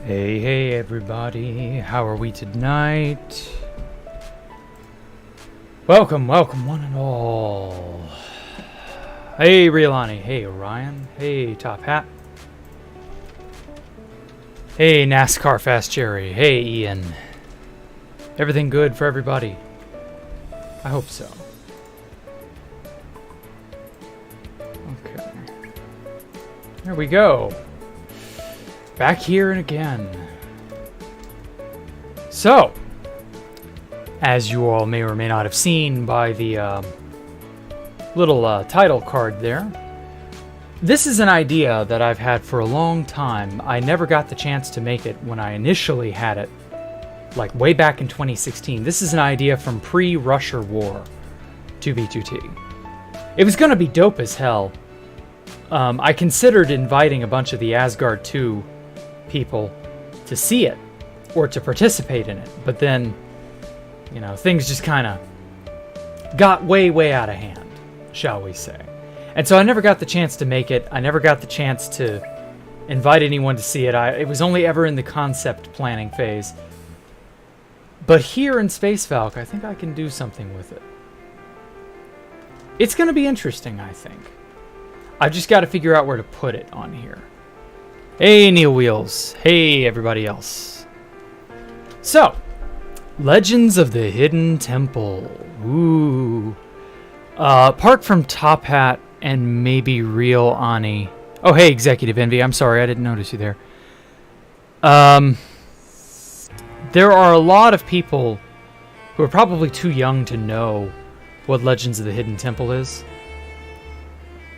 Hey everybody, how are we tonight? Welcome one and all. Hey Riolani, hey Orion, hey Top Hat. Hey NASCAR Fast Cherry, hey Ian. Everything good for everybody? I hope so. Okay. There we go. Back here and again. So, as you all may or may not have seen by the little title card there, this is an idea that I've had for a long time. I never got the chance to make it when I initially had it, like way back in 2016. This is an idea from pre-Russia War 2B2T. It was going to be dope as hell. I considered inviting a bunch of the Asgard 2 people to see it or to participate in it, but then, you know, things just kind of got way out of hand, shall we say. And so I never got the chance to make it. I never got the chance to invite anyone to see it. It was only ever in the concept planning phase. But here in Space Valk, I think I can do something with it. It's going to be interesting, I think. I've just got to figure out where to put it on here. Hey, Neil Wheels. Hey, everybody else. So, Legends of the Hidden Temple. Ooh. Apart from Top Hat and maybe Real Ani. Oh, hey, Executive Envy. I'm sorry, I didn't notice you there. There are a lot of people who are probably too young to know what Legends of the Hidden Temple is.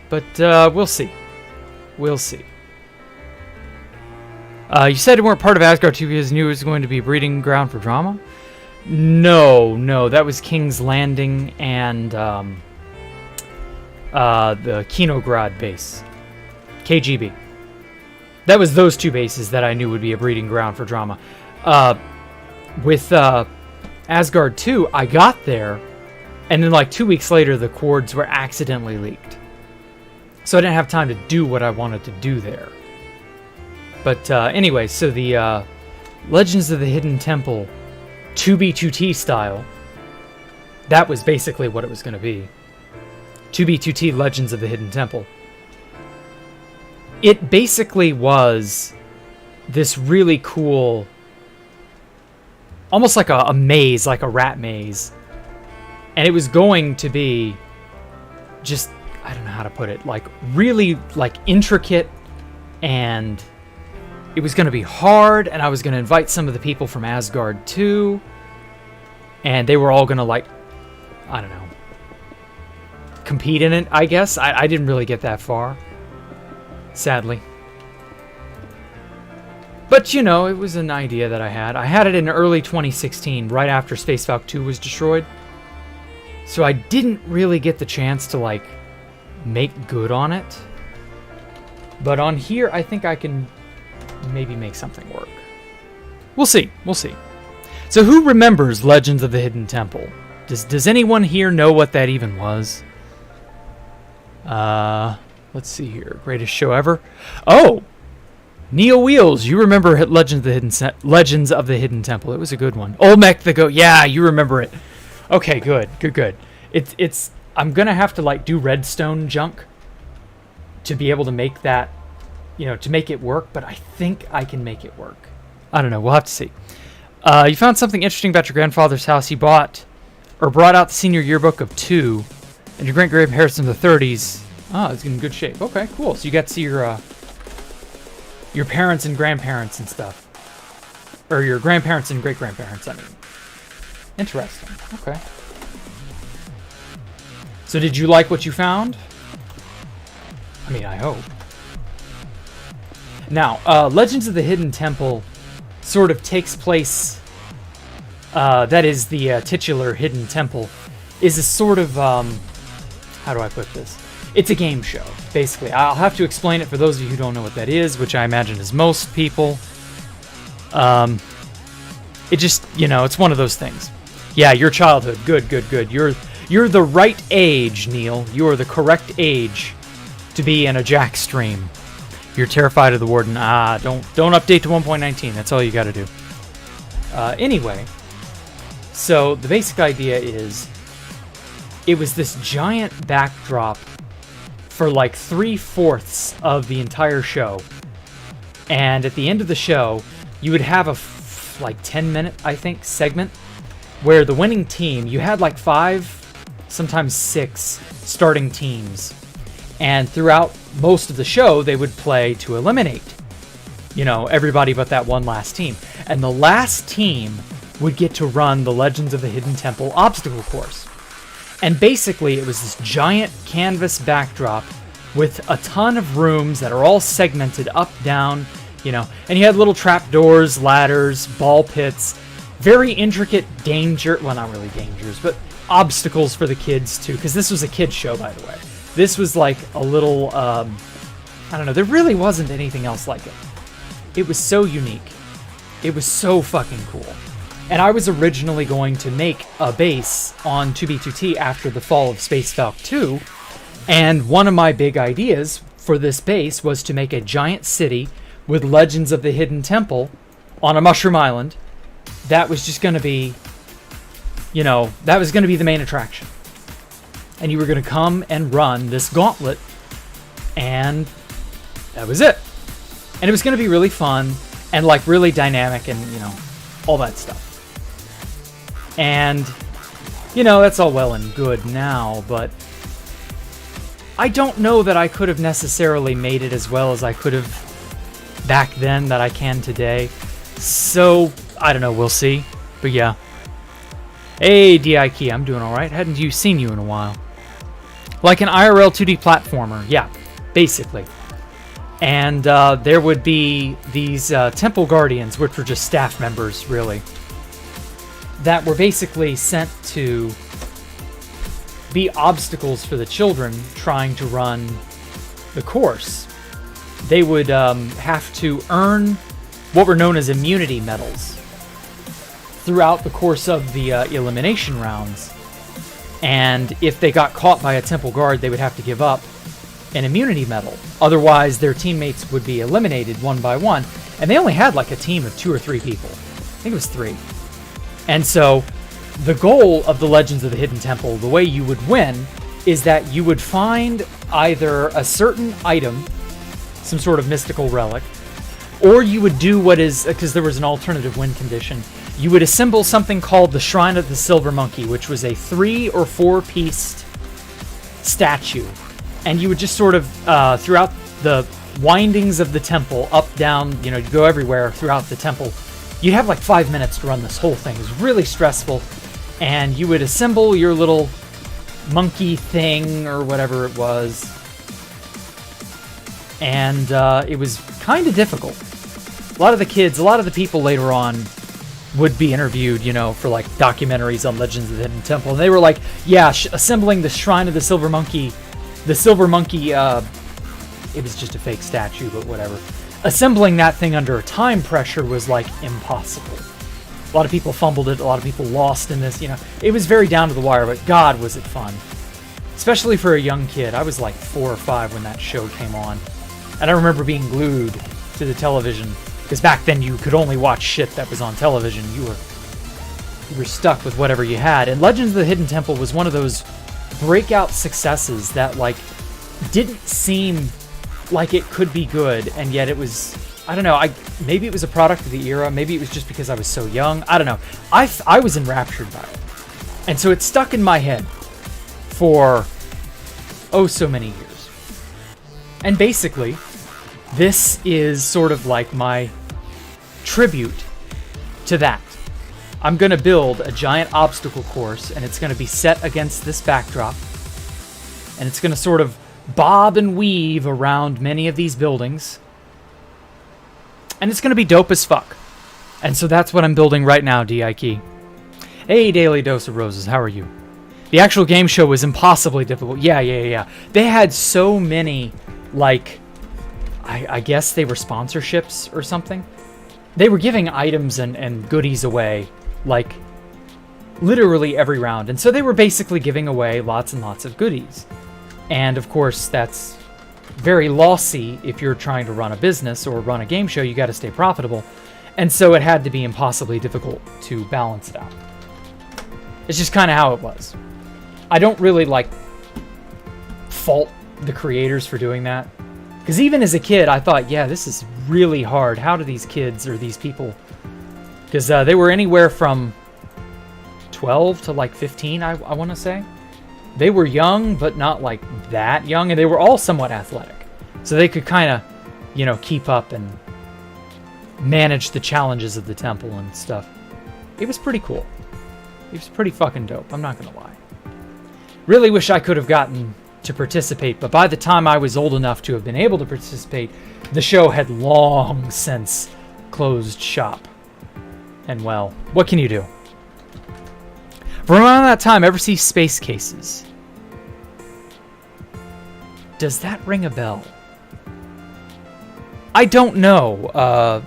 But we'll see. We'll see. You said you weren't part of Asgard 2 because you knew it was going to be a breeding ground for drama? No, that was King's Landing and the Kinograd base. KGB. That was those two bases that I knew would be a breeding ground for drama. With Asgard 2, I got there, and then like 2 weeks later, the cords were accidentally leaked. So I didn't have time to do what I wanted to do there. But anyway, so the Legends of the Hidden Temple 2B2T style, that was basically what it was going to be. 2B2T Legends of the Hidden Temple. It basically was this really cool, almost like a maze, like a rat maze. And it was going to be just, I don't know how to put it, like really like intricate, and it was going to be hard, and I was going to invite some of the people from Asgard too, and they were all going to, like, I don't know, compete in it, I guess. I didn't really get that far, sadly. But, you know, it was an idea that I had. I had it in early 2016, right after Space Valk 2 was destroyed. So I didn't really get the chance to, like, make good on it. But on here, I think I can maybe make something work. We'll see. So who remembers Legends of the Hidden Temple? Does anyone here know what that even was? Let's see here. Greatest show ever. Oh! Neo Wheels, you remember Legends of the Hidden Temple. It was a good one. Olmec the Goat. Yeah, you remember it. Okay, good. It's I'm going to have to, like, do redstone junk to be able to make that, you know, to make it work, but I think I can make it work. I don't know. We'll have to see. You found something interesting about your grandfather's house. He brought out the senior yearbook of 2, and your great-grandparents in the 30s. Oh, it's in good shape. Okay, cool. So you got to see your parents and grandparents and stuff. Or your grandparents and great-grandparents, I mean. Interesting. Okay. So did you like what you found? I mean, I hope. Now, Legends of the Hidden Temple sort of takes place, that is the titular Hidden Temple, is a sort of, how do I put this? It's a game show, basically. I'll have to explain it for those of you who don't know what that is, which I imagine is most people. It just, you know, it's one of those things. Yeah, your childhood. Good. You're the right age, Neil. You are the correct age to be in a Jack stream. You're terrified of the warden. Don't update to 1.19. That's all you got to do. Anyway, so the basic idea is it was this giant backdrop for like 3/4 of the entire show. And at the end of the show, you would have a like 10-minute, I think, segment where the winning team, you had like 5, sometimes 6 starting teams. And throughout most of the show, they would play to eliminate, everybody but that one last team. And the last team would get to run the Legends of the Hidden Temple obstacle course. And basically, it was this giant canvas backdrop with a ton of rooms that are all segmented up, down, and you had little trapdoors, ladders, ball pits, very intricate well, not really dangers, but obstacles for the kids too, because this was a kid's show, by the way. This was like a little, I don't know, there really wasn't anything else like it. It was so unique. It was so fucking cool. And I was originally going to make a base on 2B2T after the fall of Space Valk 2, and one of my big ideas for this base was to make a giant city with Legends of the Hidden Temple on a mushroom island. That was just going to be, that was going to be the main attraction. And you were going to come and run this gauntlet, and that was it. And it was going to be really fun and like really dynamic and, all that stuff. And, that's all well and good now, but I don't know that I could have necessarily made it as well as I could have back then that I can today. So, I don't know, we'll see. But yeah. Hey, DI Key, I'm doing alright. Hadn't seen you in a while. Like an IRL 2D platformer, yeah, basically. And there would be these temple guardians, which were just staff members, really, that were basically sent to be obstacles for the children trying to run the course. They would have to earn what were known as immunity medals throughout the course of the elimination rounds. And if they got caught by a temple guard, they would have to give up an immunity medal. Otherwise, their teammates would be eliminated one by one. And they only had like a team of 2 or 3 people. I think it was 3. And so the goal of the Legends of the Hidden Temple, the way you would win, is that you would find either a certain item, some sort of mystical relic, or you would do what is, because there was an alternative win condition, you would assemble something called the Shrine of the Silver Monkey, which was a 3 or 4-pieced statue. And you would just sort of, throughout the windings of the temple, up, down, you'd go everywhere throughout the temple. You'd have like 5 minutes to run this whole thing. It was really stressful. And you would assemble your little monkey thing or whatever it was. And it was kind of difficult. A lot of the people later on would be interviewed, for like documentaries on Legends of the Hidden Temple. And they were like, yeah, assembling the Shrine of the Silver Monkey. The Silver Monkey, it was just a fake statue, but whatever. Assembling that thing under time pressure was like impossible. A lot of people fumbled it. A lot of people lost in this, It was very down to the wire, but God, was it fun. Especially for a young kid. I was like 4 or 5 when that show came on. And I remember being glued to the television. Because back then you could only watch shit that was on television. You were stuck with whatever you had. And Legends of the Hidden Temple was one of those breakout successes that like didn't seem like it could be good, and yet it was, I don't know, maybe it was a product of the era, maybe it was just because I was so young, I don't know. I was enraptured by it. And so it stuck in my head for so many years. And basically, this is sort of like my tribute to that. I'm going to build a giant obstacle course, and it's going to be set against this backdrop. And it's going to sort of bob and weave around many of these buildings. And it's going to be dope as fuck. And so that's what I'm building right now, D.I.K. Hey, Daily Dose of Roses, how are you? The actual game show was impossibly difficult. Yeah. They had so many, like, I guess they were sponsorships or something. They were giving items and goodies away, like, literally every round. And so they were basically giving away lots and lots of goodies. And, of course, that's very lossy if you're trying to run a business or run a game show. You got to stay profitable. And so it had to be impossibly difficult to balance it out. It's just kind of how it was. I don't really like fault the creators for doing that. Because even as a kid, I thought, yeah, this is really hard. How do these kids or these people... Because they were anywhere from 12 to like 15, I want to say. They were young, but not like that young. And they were all somewhat athletic. So they could kind of, you know, keep up and manage the challenges of the temple and stuff. It was pretty cool. It was pretty fucking dope. I'm not going to lie. Really wish I could have gotten to participate, but by the time I was old enough to have been able to participate, the show had long since closed shop. And well, what can you do? From around that time, ever see Space Cases? Does that ring a bell? I don't know.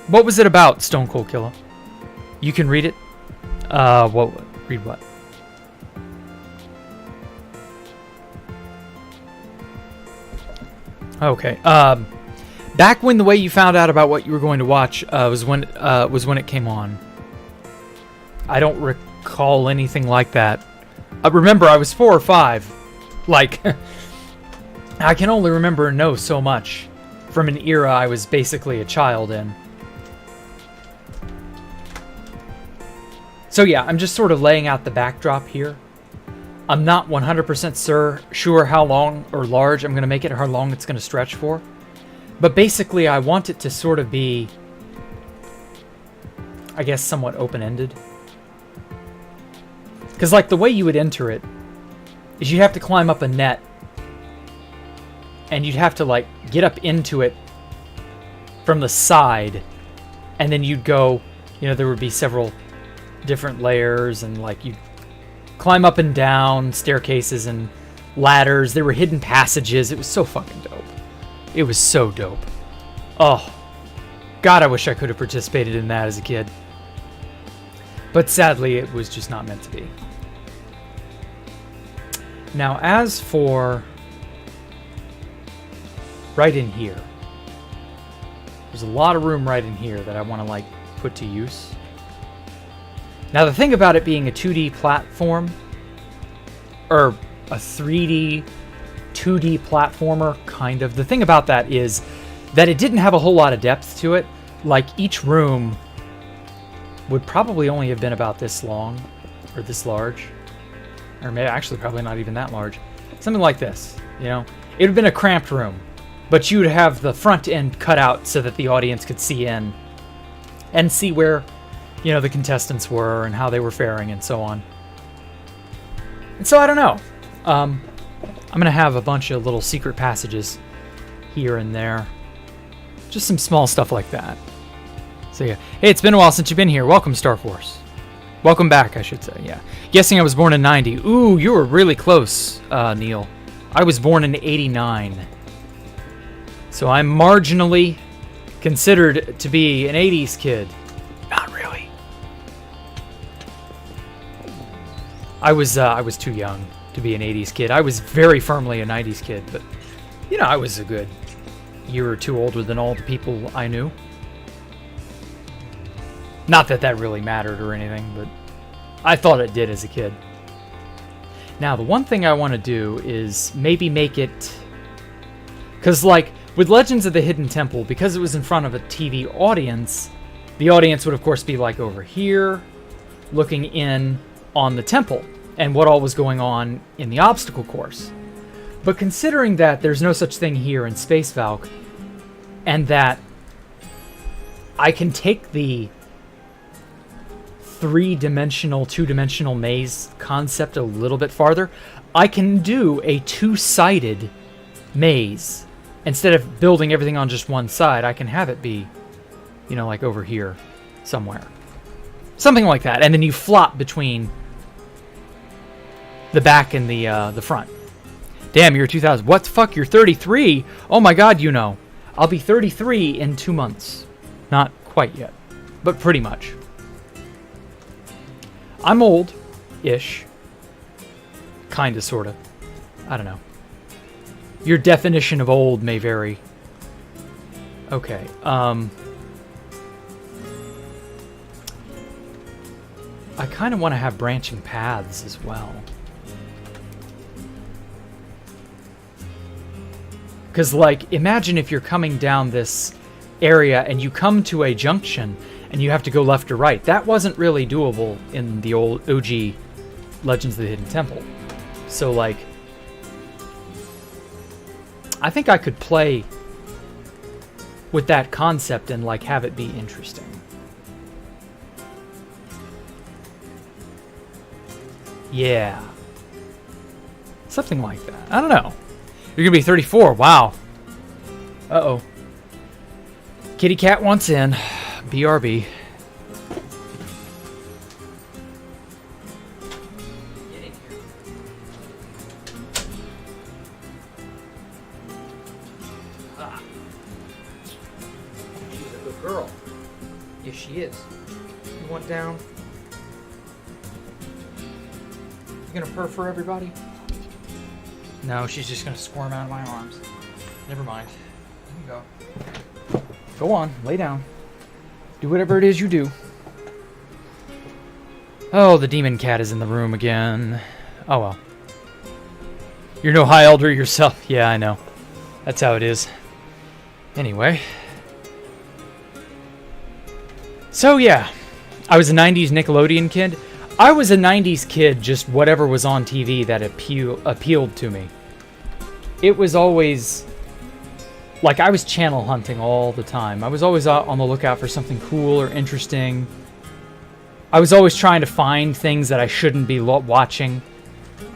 What was it about, Stone Cold Killer? You can read it. Read what? Okay. Back when the way you found out about what you were going to watch was when it came on. I don't recall anything like that. Remember, I was 4 or 5. Like, I can only remember and know so much from an era I was basically a child in. So yeah, I'm just sort of laying out the backdrop here. I'm not 100% sure how long or large I'm going to make it, or how long it's going to stretch for. But basically, I want it to sort of be, I guess, somewhat open-ended. Because, like, the way you would enter it is you'd have to climb up a net. And you'd have to, like, get up into it from the side. And then you'd go, you know, there would be several different layers, and, like, you'd climb up and down staircases and ladders. There were hidden passages. It was so fucking dope. It was so dope. Oh, God, I wish I could have participated in that as a kid. But sadly, it was just not meant to be. Now, as for right in here, there's a lot of room right in here that I want to, like, put to use. Now, the thing about it being a 2D platform, or a 3D, 2D platformer, kind of. The thing about that is that it didn't have a whole lot of depth to it. Like, each room would probably only have been about this long, or this large. Or maybe actually probably not even that large. Something like this, you know? It would have been a cramped room, but you would have the front end cut out so that the audience could see in and see where, you know, the contestants were and how they were faring and so on. And so I don't know. I'm going to have a bunch of little secret passages here and there. Just some small stuff like that. So yeah. Hey, it's been a while since you've been here. Welcome, Star Force. Welcome back, I should say, yeah. Guessing I was born in 90. Ooh, you were really close, Neil. I was born in 89. So I'm marginally considered to be an 80s kid. Not really. I was too young to be an 80s kid. I was very firmly a 90s kid, but, you know, I was a good year or two older than all the people I knew. Not that that really mattered or anything, but I thought it did as a kid. Now, the one thing I want to do is maybe make it... Because, like, with Legends of the Hidden Temple, because it was in front of a TV audience, the audience would, of course, be, like, over here, looking in on the temple, and what all was going on in the obstacle course. But considering that there's no such thing here in Space Valk, and that I can take the three-dimensional, two-dimensional maze concept a little bit farther, I can do a two-sided maze. Instead of building everything on just one side, I can have it be, you know, like over here somewhere. Something like that. And then you flop between the back and the front. Damn, you're 2000. What the fuck? You're 33? Oh my god, you know. I'll be 33 in 2 months. Not quite yet, but pretty much. I'm old-ish. Kinda, sorta. I don't know. Your definition of old may vary. Okay, I kind of want to have branching paths as well. Because, like, imagine if you're coming down this area and you come to a junction and you have to go left or right. That wasn't really doable in the old OG Legends of the Hidden Temple. So, like, I think I could play with that concept and, like, have it be interesting. Yeah. Something like that. I don't know. You're gonna be 34. Wow. Uh-oh. Kitty cat wants in. BRB. Get in here. Ah. She's a good girl. Yes, she is. You want down? You gonna purr for everybody? No, she's just gonna squirm out of my arms. Never mind. You can go. Go on, lay down. Do whatever it is you do. Oh, the demon cat is in the room again. Oh well. You're no high elder yourself. Yeah, I know. That's how it is. Anyway. So yeah, I was a 90s Nickelodeon kid. I was a 90s kid, just whatever was on TV that appealed to me. It was always, like, I was channel hunting all the time. I was always out on the lookout for something cool or interesting. I was always trying to find things that I shouldn't be watching.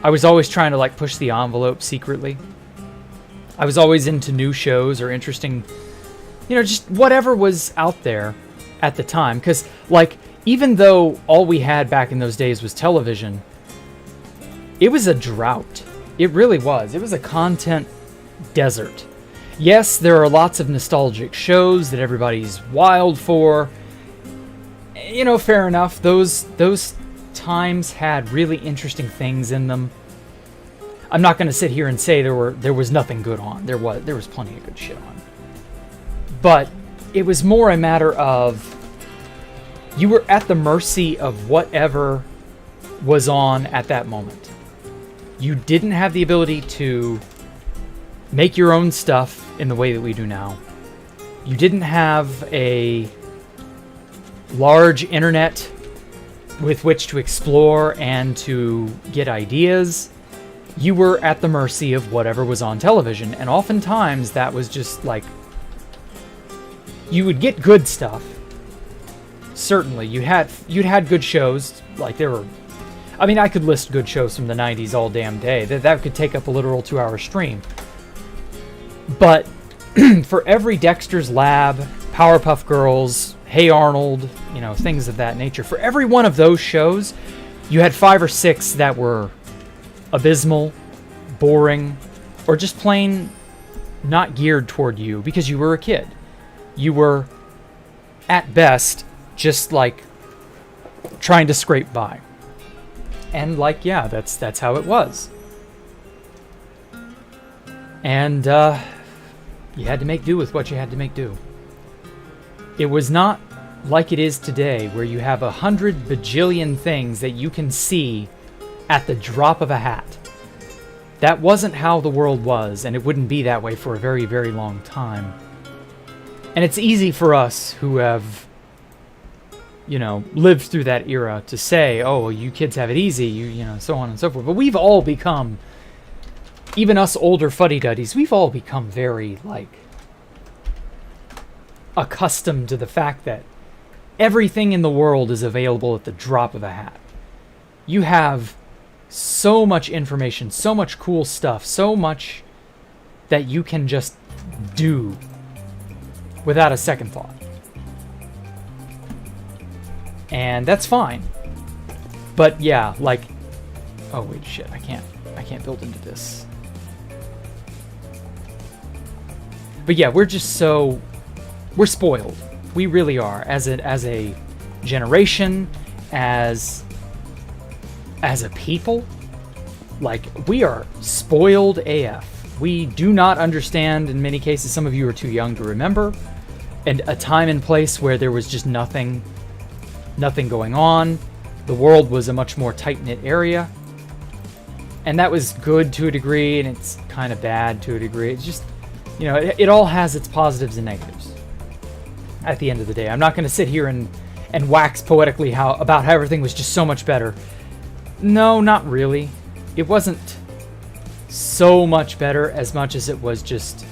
I was always trying to, like, push the envelope secretly. I was always into new shows or interesting, you know, just whatever was out there at the time. Because, like, even though all we had back in those days was television, it was a drought. It really was. It was a content desert. Yes, there are lots of nostalgic shows that everybody's wild for. You know, fair enough. Those times had really interesting things in them. I'm not going to sit here and say there was nothing good on. There was plenty of good shit on. But it was more a matter of you were at the mercy of whatever was on at that moment. You didn't have the ability to make your own stuff in the way that we do now. You didn't have a large internet with which to explore and to get ideas. You were at the mercy of whatever was on television, and oftentimes that was just like, you would get good stuff. Certainly, you'd had good shows. Like, there were, I mean, I could list good shows from the 90s all damn day. That could take up a literal 2-hour stream. But for every Dexter's Lab, Powerpuff Girls, Hey Arnold, you know, things of that nature, for every one of those shows, you had 5 or 6 that were abysmal, boring, or just plain not geared toward you because you were a kid. You were, at best, just like trying to scrape by. And like, yeah, that's how it was. And you had to make do with what you had to make do. It was not like it is today, where you have 100 bajillion things that you can see at the drop of a hat. That wasn't how the world was, and it wouldn't be that way for a very, very long time. And it's easy for us who have, you know, lived through that era to say, oh, well, you kids have it easy, you know, so on and so forth. But we've all become, even us older fuddy-duddies, we've all become very, like, accustomed to the fact that everything in the world is available at the drop of a hat. You have so much information, so much cool stuff, so much that you can just do without a second thought. And that's fine. But yeah, like, oh wait, shit, I can't build into this. But yeah, we're spoiled. We really are, as a generation, as a people. Like, we are spoiled AF. We do not understand, in many cases, some of you are too young to remember, and a time and place where there was just nothing going on. The world was a much more tight-knit area. And that was good to a degree, and it's kind of bad to a degree. It's just, you know, it all has its positives and negatives at the end of the day. I'm not going to sit here and wax poetically about how everything was just so much better. No, not really. It wasn't so much better as much as it was just,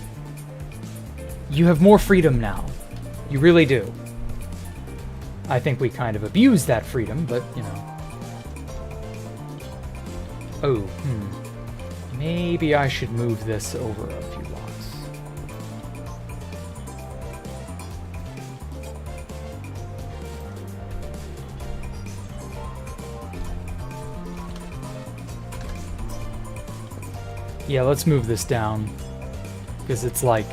you have more freedom now. You really do. I think we kind of abuse that freedom, but, you know. Oh, maybe I should move this over a few blocks. Yeah, let's move this down, because it's like,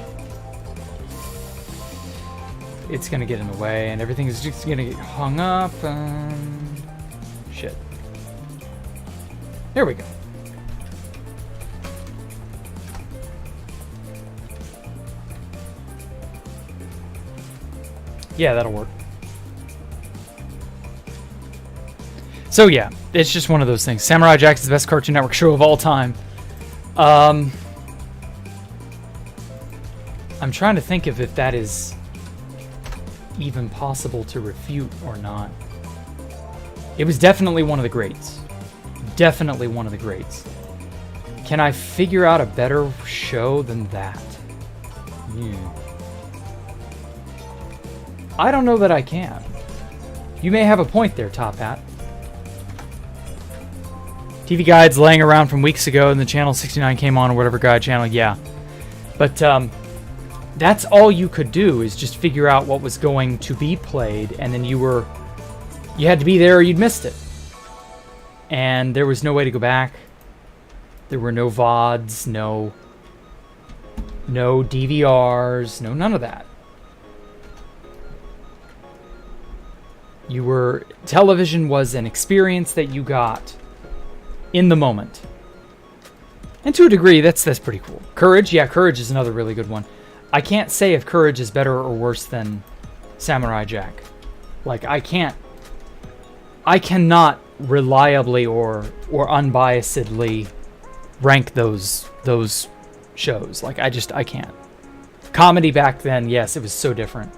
it's gonna get in the way, and everything is just gonna get hung up, and shit. There we go. Yeah, that'll work. So yeah, it's just one of those things. Samurai Jack is the best Cartoon Network show of all time. I'm trying to think of if that is even possible to refute or not. It was definitely one of the greats. Definitely one of the greats. Can I figure out a better show than that? I don't know that I can. You may have a point there, Top Hat. TV Guide's laying around from weeks ago, and the Channel 69 came on, or whatever guide channel, yeah. But that's all you could do, is just figure out what was going to be played, and then you had to be there or you'd missed it. And there was no way to go back. There were no VODs, no DVRs, none of that. Television was an experience that you got in the moment. And to a degree, that's pretty cool. Courage, yeah, Courage is another really good one. I can't say if Courage is better or worse than Samurai Jack. Like, I cannot reliably or unbiasedly rank those shows. Like, I can't. Comedy back then, yes, it was so different.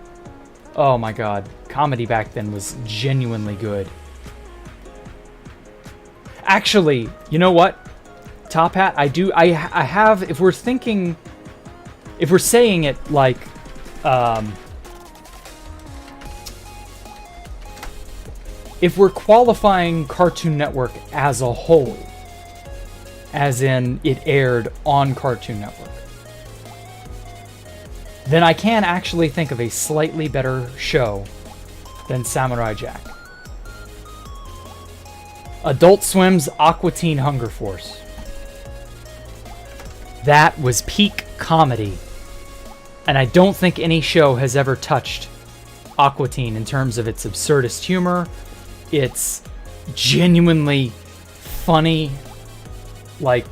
Oh my god, comedy back then was genuinely good. Actually, you know what, Top Hat, I have, if we're saying it like, if we're qualifying Cartoon Network as a whole, as in it aired on Cartoon Network, then I can actually think of a slightly better show than Samurai Jack. Adult Swim's Aqua Teen Hunger Force. That was peak comedy. And I don't think any show has ever touched Aqua Teen in terms of its absurdist humor, its genuinely funny, like,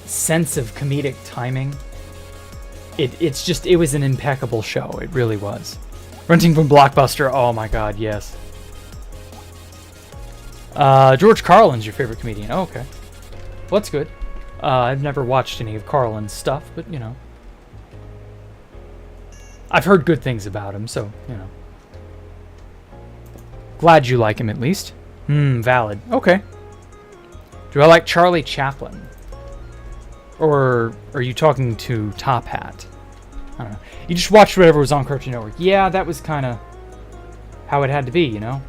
sense of comedic timing. It was an impeccable show. It really was. Renting from Blockbuster. Oh my god, yes. George Carlin's your favorite comedian. Oh, okay. Well, that's good. I've never watched any of Carlin's stuff, but, you know. I've heard good things about him, so, you know. Glad you like him, at least. Valid. Okay. Do I like Charlie Chaplin? Or are you talking to Top Hat? I don't know. You just watched whatever was on Cartoon Network. Yeah, that was kind of how it had to be, you know?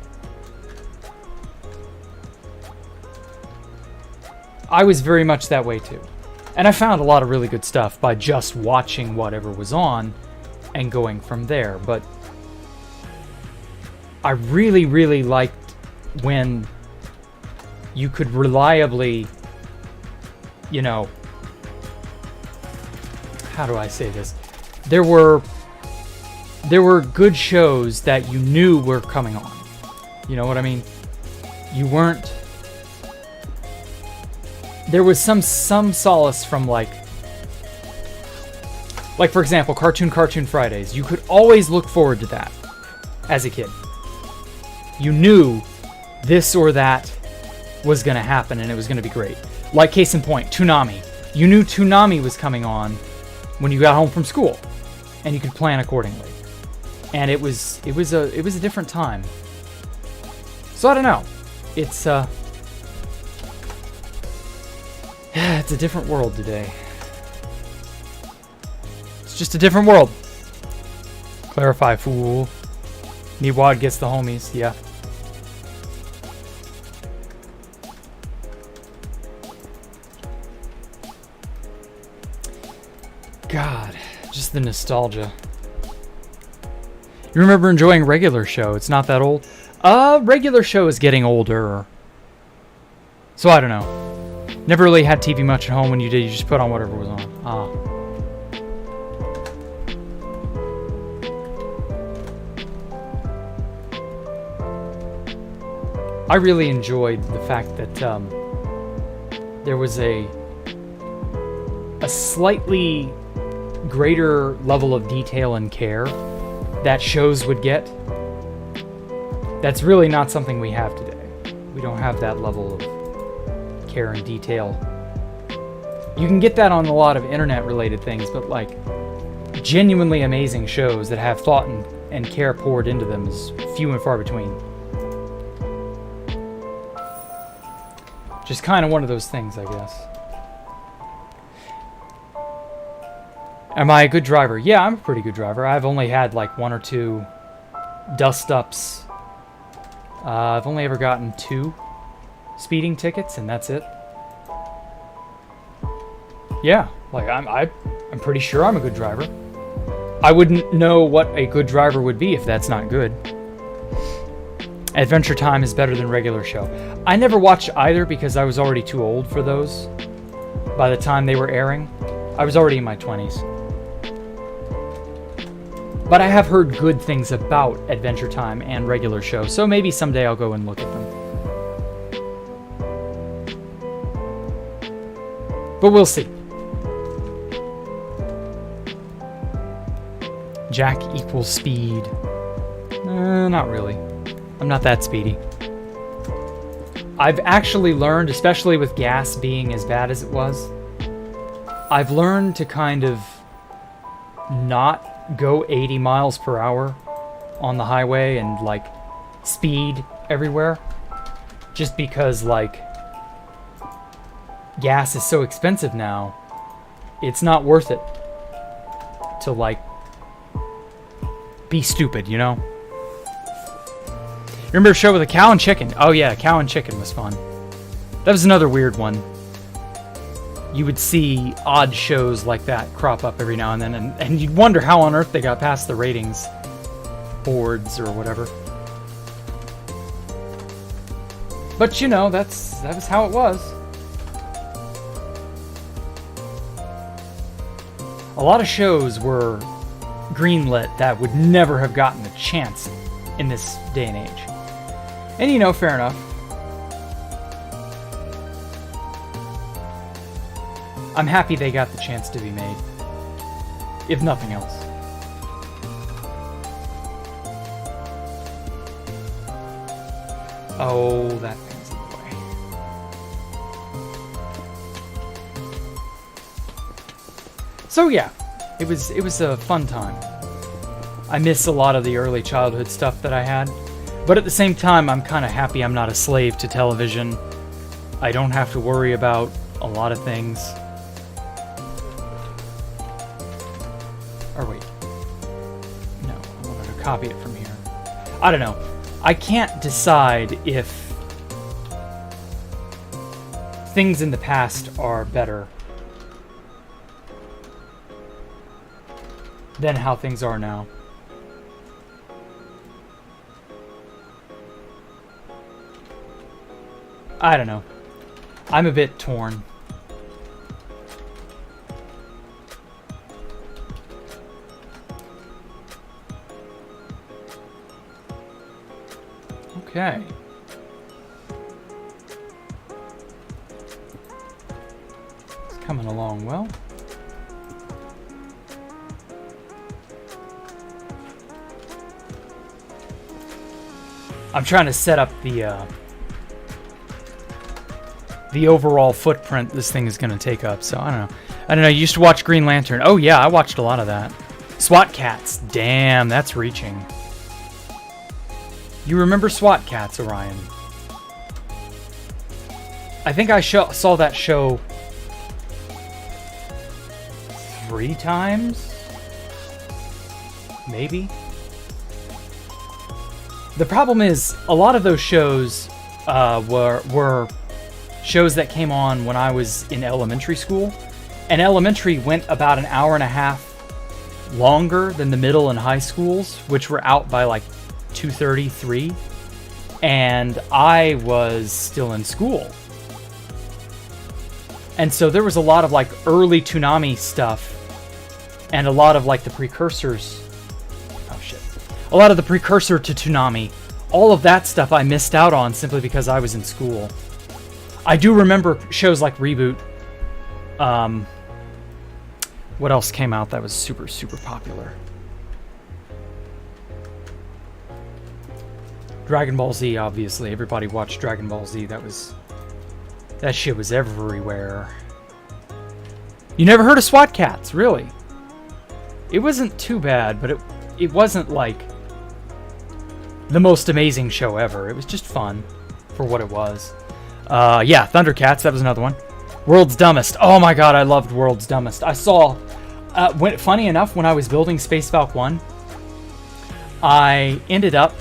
I was very much that way, too. And I found a lot of really good stuff by just watching whatever was on and going from there. But I really, really liked when you could reliably, you know, how do I say this? There were good shows that you knew were coming on. You know what I mean? You weren't. There was some solace from, like, Like, for example, Cartoon Fridays. You could always look forward to that as a kid. You knew this or that was going to happen and it was going to be great. Like, case in point, Toonami. You knew Toonami was coming on when you got home from school, and you could plan accordingly. And it was a different time. So I don't know. It's it's a different world today. It's just a different world. Clarify, fool. Niwad gets the homies, yeah. God, just the nostalgia. You remember enjoying Regular Show? It's not that old. Regular Show is getting older. So I don't know. Never really had TV much at home. When you did, you just put on whatever was on. I really enjoyed the fact that there was a slightly greater level of detail and care that shows would get. That's really not something we have today. We don't have that level of care and detail. You can get that on a lot of internet-related things, but like genuinely amazing shows that have thought and care poured into them is few and far between. Just kind of one of those things, I guess. Am I a good driver? Yeah, I'm a pretty good driver. I've only had like 1 or 2 dust-ups. I've only ever gotten 2 speeding tickets, and that's it. Yeah, like I'm pretty sure I'm a good driver. I wouldn't know what a good driver would be if that's not good. Adventure Time is better than Regular Show. I never watched either because I was already too old for those. By the time they were airing, I was already in my 20s. But I have heard good things about Adventure Time and Regular Show, so maybe someday I'll go and look at them. But we'll see. Jack equals speed. Not really. I'm not that speedy. I've actually learned, especially with gas being as bad as it was, I've learned to kind of not go 80 miles per hour on the highway and like speed everywhere, just because like gas is so expensive now. It's not worth it to like be stupid, you know? Remember a show with a cow and chicken? Oh yeah, cow and chicken was fun. That was another weird one. You would see odd shows like that crop up every now and then, and you'd wonder how on earth they got past the ratings boards or whatever. But you know, that was how it was. A lot of shows were greenlit that would never have gotten a chance in this day and age. And you know, fair enough. I'm happy they got the chance to be made, if nothing else. Oh, that thing's in the way. So yeah, it was a fun time. I miss a lot of the early childhood stuff that I had, but at the same time, I'm kind of happy I'm not a slave to television. I don't have to worry about a lot of things. Or wait. No, I wanted to copy it from here. I don't know. I can't decide if things in the past are better than how things are now. I don't know. I'm a bit torn. Okay. It's coming along well. I'm trying to set up the overall footprint this thing is going to take up. So I don't know. You used to watch Green Lantern. Oh yeah, I watched a lot of that. SWAT Cats. Damn, that's reaching. You remember SWAT Cats, Orion? I think I saw that show 3 times? Maybe? The problem is, a lot of those shows were shows that came on when I was in elementary school. And elementary went about an hour and a half longer than the middle and high schools, which were out by like 2:30, 3. And I was still in school. And so there was a lot of like early Toonami stuff and a lot of like the precursors. Oh shit. A lot of the precursor to Toonami. All of that stuff I missed out on simply because I was in school. I do remember shows like Reboot. What else came out that was super, super popular? Dragon Ball Z, obviously. Everybody watched Dragon Ball Z. That shit was everywhere. You never heard of SWAT Cats, really? It wasn't too bad, but it wasn't like the most amazing show ever. It was just fun for what it was. Yeah, Thundercats, that was another one. World's Dumbest. Oh my god, I loved World's Dumbest. I saw, funny enough, when I was building Space Valk 1, I ended up,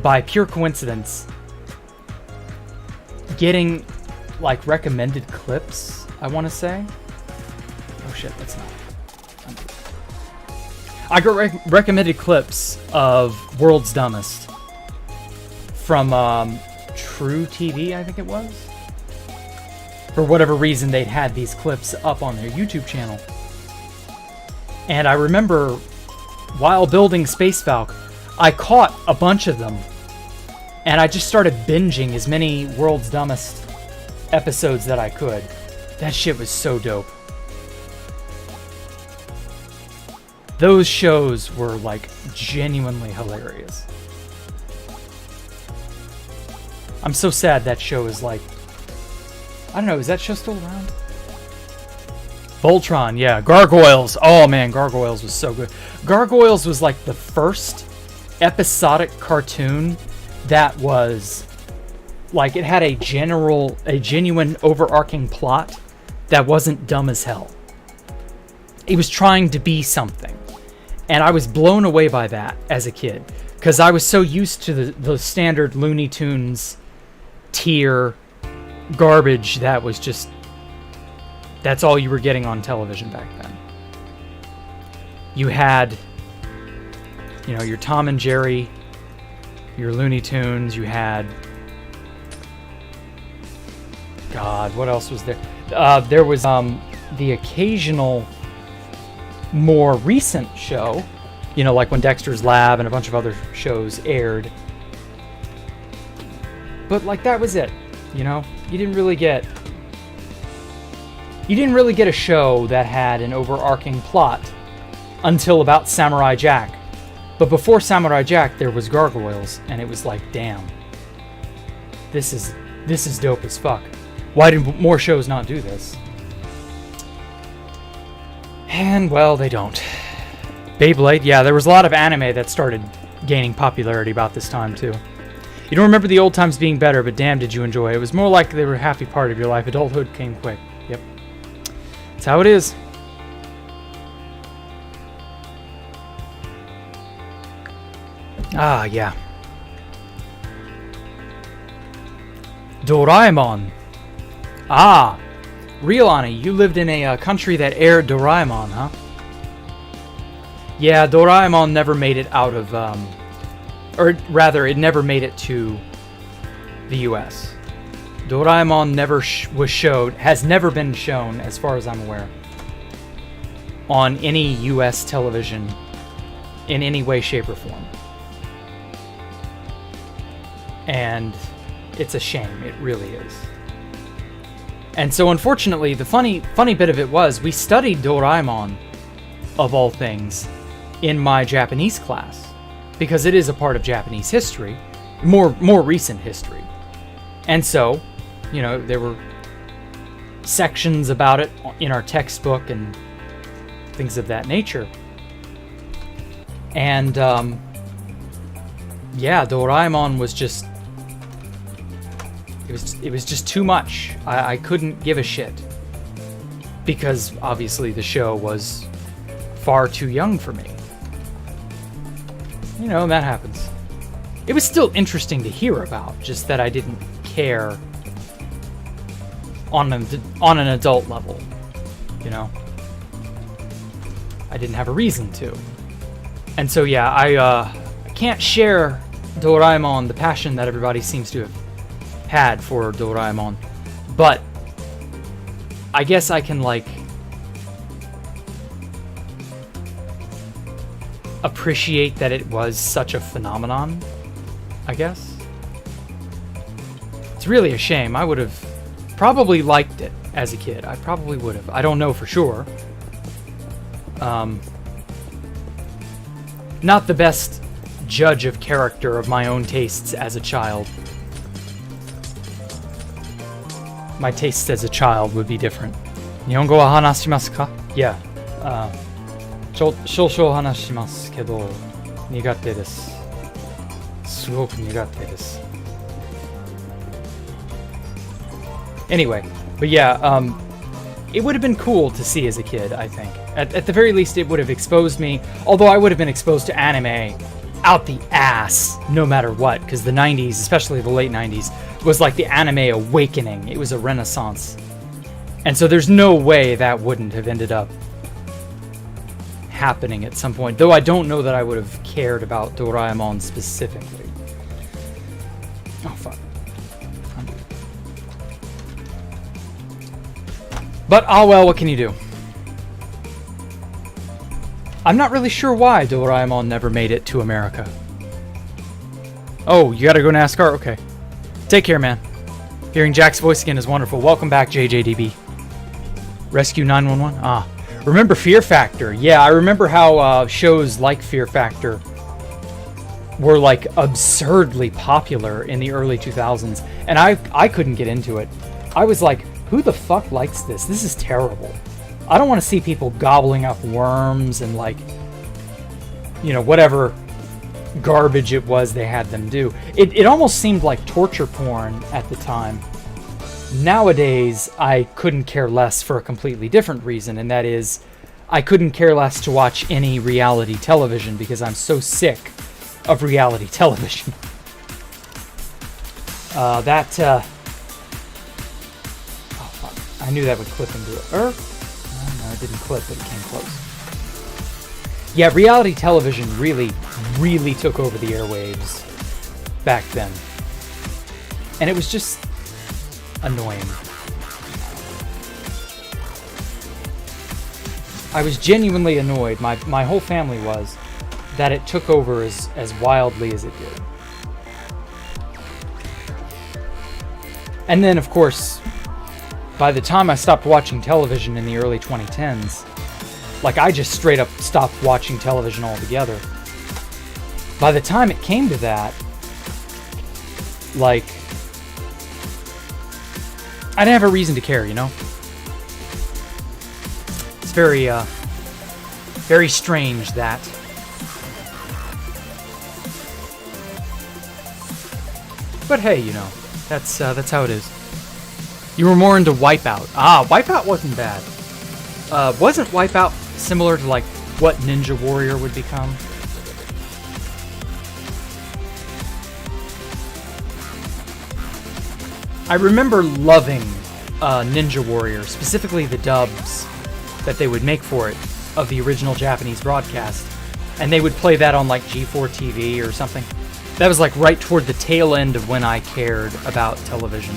by pure coincidence, getting, like, recommended clips, I want to say. Oh shit, that's not... I got recommended clips of World's Dumbest from, True TV, I think it was. For whatever reason, they'd had these clips up on their YouTube channel. And I remember, while building Space Valk, I caught a bunch of them. And I just started binging as many World's Dumbest episodes that I could. That shit was so dope. Those shows were, like, genuinely hilarious. I'm so sad that show is, like... I don't know, is that show still around? Voltron, yeah. Gargoyles. Oh, man, Gargoyles was so good. Gargoyles was, like, the first episodic cartoon that was... Like, it had a genuine overarching plot that wasn't dumb as hell. It was trying to be something. And I was blown away by that as a kid. Because I was so used to the standard Looney Tunes tier garbage that was just... That's all you were getting on television back then. You had, you know, your Tom and Jerry, your Looney Tunes, you had... God, what else was there? There was the occasional more recent show, you know, like when Dexter's Lab and a bunch of other shows aired. But like that was it, you know? You didn't really get a show that had an overarching plot until about Samurai Jack. But before Samurai Jack, there was Gargoyles, and it was like, damn. This is dope as fuck. Why did more shows not do this? And, well, they don't. Beyblade, yeah, there was a lot of anime that started gaining popularity about this time, too. You don't remember the old times being better, but damn did you enjoy it. It was more like they were a happy part of your life. Adulthood came quick. Yep. That's how it is. Ah, yeah. Doraemon. Ah, Riolani, you lived in a country that aired Doraemon, huh? Yeah, Doraemon never made it out of, or rather, it never made it to the U.S. Doraemon never has never been shown, as far as I'm aware, on any U.S. television in any way, shape, or form. And it's a shame, it really is. And so, unfortunately, the funny bit of it was, we studied Doraemon, of all things, in my Japanese class, because it is a part of Japanese history, more recent history. And so, you know, there were sections about it in our textbook and things of that nature. And yeah, Doraemon was just it was just too much. I couldn't give a shit, because obviously the show was far too young for me. You know, that happens. It was still interesting to hear about, just that I didn't care on an adult level, you know? I didn't have a reason to. And so yeah, I can't share Doraemon, the passion that everybody seems to have had for Doraemon, but I guess I can, like, appreciate that it was such a phenomenon, I guess. It's really a shame. I would have probably liked it as a kid. I probably would have. I don't know for sure. Not the best judge of character of my own tastes as a child. My tastes as a child would be different. Nihongo wa hanashimasu ka? Yeah. 少々話しますけど苦手です。すごく苦手です。Anyway, but yeah, it would have been cool to see as a kid, I think. At the very least, it would have exposed me, although I would have been exposed to anime out the ass, no matter what, because the 90s, especially the late 90s, was like the anime awakening. It was a renaissance. And so there's no way that wouldn't have ended up happening at some point, though I don't know that I would have cared about Doraemon specifically. Oh, fuck. But, oh well, what can you do? I'm not really sure why Doraemon never made it to America. Oh, you gotta go NASCAR? Okay. Take care, man. Hearing Jack's voice again is wonderful. Welcome back, JJDB. Rescue 911? Ah. Remember Fear Factor? Yeah, I remember how shows like Fear Factor were, like, absurdly popular in the early 2000s. And I couldn't get into it. I was like, who the fuck likes this? This is terrible. I don't want to see people gobbling up worms and, like, you know, whatever garbage it was they had them do. It almost seemed like torture porn at the time. Nowadays, I couldn't care less for a completely different reason, and that is, I couldn't care less to watch any reality television because I'm so sick of reality television. Oh, fuck. I knew that would clip into it. No, it didn't clip, but it came close. Yeah, reality television really, really took over the airwaves back then. And it was just annoying. I was genuinely annoyed, my whole family was, that it took over as wildly as it did. And then, of course, by the time I stopped watching television in the early 2010s, like, I just straight up stopped watching television altogether. By the time it came to that, like, I didn't have a reason to care, you know? It's very, very strange, that. But hey, you know, that's how it is. You were more into Wipeout. Ah, Wipeout wasn't bad. Wasn't Wipeout similar to, like, what Ninja Warrior would become? I remember loving Ninja Warrior, specifically the dubs that they would make for it of the original Japanese broadcast. And they would play that on, like, G4 TV or something. That was, like, right toward the tail end of when I cared about television.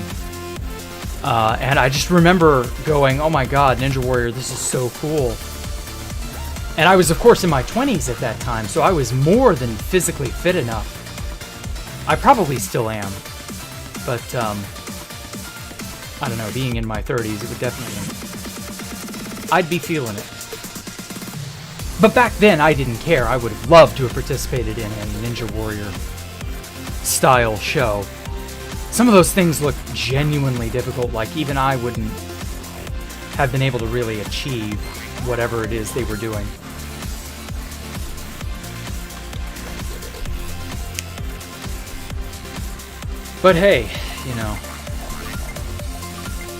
And I just remember going, oh my god, Ninja Warrior, this is so cool. And I was, of course, in my 20s at that time, so I was more than physically fit enough. I probably still am. But, I don't know, being in my 30s, it would definitely... I'd be feeling it. But back then, I didn't care. I would have loved to have participated in a Ninja Warrior style show. Some of those things look genuinely difficult, like even I wouldn't have been able to really achieve whatever it is they were doing. But hey, you know,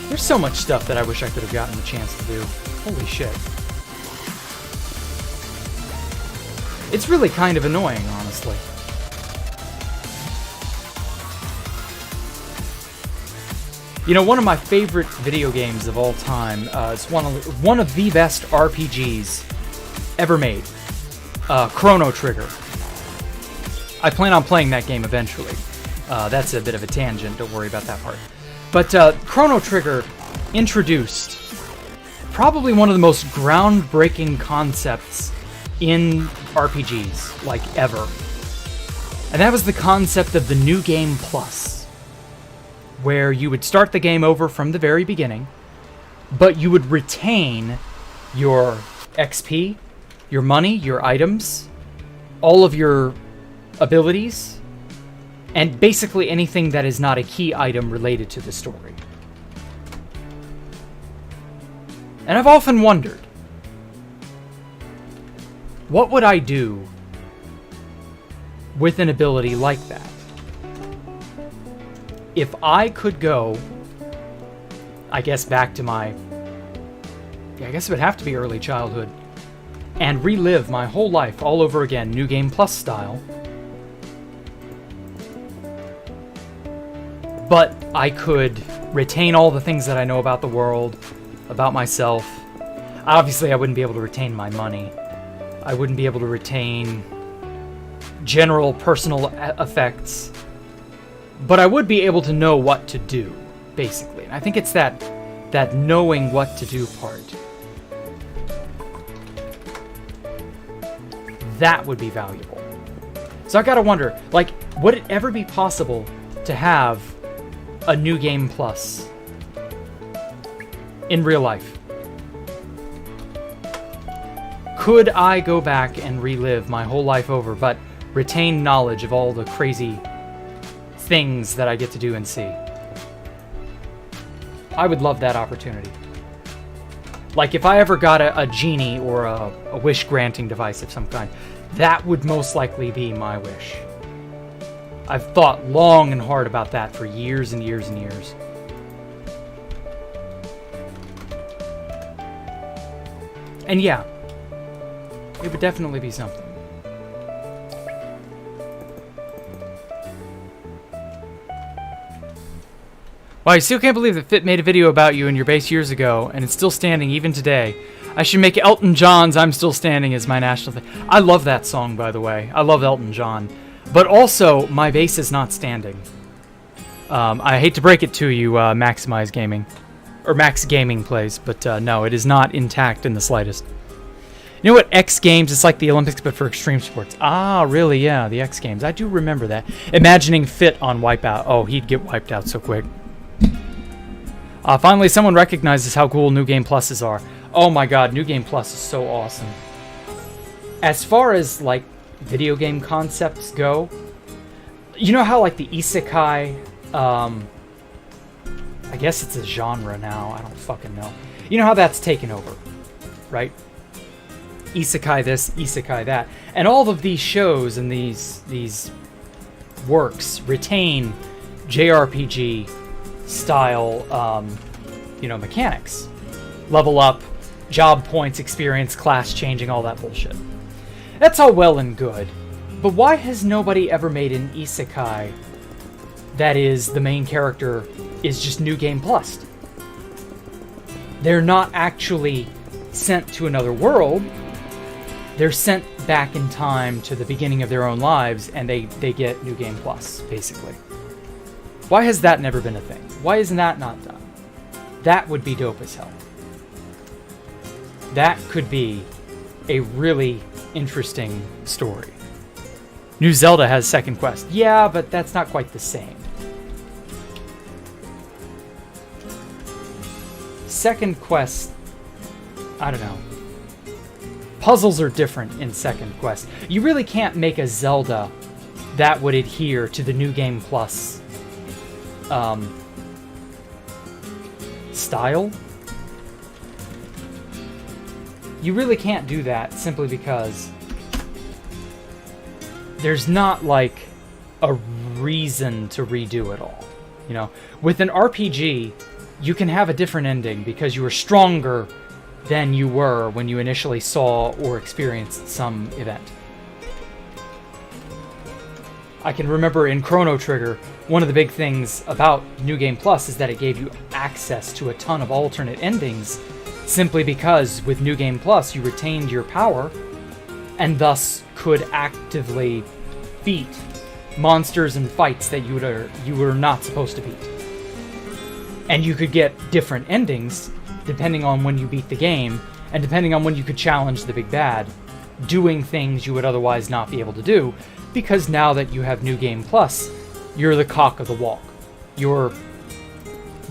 there's so much stuff that I wish I could have gotten the chance to do. Holy shit. It's really kind of annoying, honestly. You know, one of my favorite video games of all time is one of the best RPGs ever made. Chrono Trigger. I plan on playing that game eventually. That's a bit of a tangent, don't worry about that part. But Chrono Trigger introduced probably one of the most groundbreaking concepts in RPGs, like ever. And that was the concept of the New Game Plus, where you would start the game over from the very beginning, but you would retain your XP, your money, your items, all of your abilities, and basically anything that is not a key item related to the story. And I've often wondered, what would I do with an ability like that? If I could go, I guess back to I guess it would have to be early childhood, and relive my whole life all over again, New Game Plus style, but I could retain all the things that I know about the world, about myself. Obviously, I wouldn't be able to retain my money. I wouldn't be able to retain general personal effects. But I would be able to know what to do, basically. And I think it's that knowing what to do part. That would be valuable. So I gotta wonder, like, would it ever be possible to have a New Game Plus in real life? Could I go back and relive my whole life over, but retain knowledge of all the crazy things that I get to do and see? I would love that opportunity. Like, if I ever got a genie or a wish-granting device of some kind, that would most likely be my wish. I've thought long and hard about that for years and years and years. And yeah, it would definitely be something. Wow, I still can't believe that Fit made a video about you and your base years ago, and it's still standing even today. I should make Elton John's I'm Still Standing as my national thing. I love that song, by the way. I love Elton John. But also, my base is not standing. I hate to break it to you, Maximize Gaming. Or Max Gaming plays, but no, it is not intact in the slightest. You know what, X Games, it's like the Olympics, but for extreme sports. Ah, really, yeah, the X Games. I do remember that. Imagining Fit on Wipeout. Oh, he'd get wiped out so quick. Finally, someone recognizes how cool New Game Pluses are. Oh my god, New Game Plus is so awesome. As far as, like, video game concepts go, you know how, like, the isekai, I guess it's a genre now, I don't fucking know. You know how that's taken over, right? Isekai this, isekai that. And all of these shows and these works retain JRPG style, mechanics. Level up, job points, experience, class changing, all that bullshit. That's all well and good, but why has nobody ever made an isekai that is the main character is just New Game Plus? They're not actually sent to another world. They're sent back in time to the beginning of their own lives, and they get New Game Plus, basically. Why has that never been a thing? Why isn't that not done? That would be dope as hell. That could be a really interesting story. New Zelda has second quest. Yeah, but that's not quite the same. Second quest, I don't know. Puzzles are different in second quest. You really can't make a Zelda that would adhere to the New Game Plus style. You really can't do that simply because there's not like a reason to redo it all. You know, with an RPG, you can have a different ending because you are stronger than you were when you initially saw or experienced some event. I can remember in Chrono Trigger, one of the big things about New Game Plus is that it gave you access to a ton of alternate endings, simply because with New Game Plus you retained your power and thus could actively beat monsters and fights that you were not supposed to beat. And you could get different endings depending on when you beat the game, and depending on when you could challenge the big bad, doing things you would otherwise not be able to do, because now that you have New Game Plus, you're the cock of the walk. You're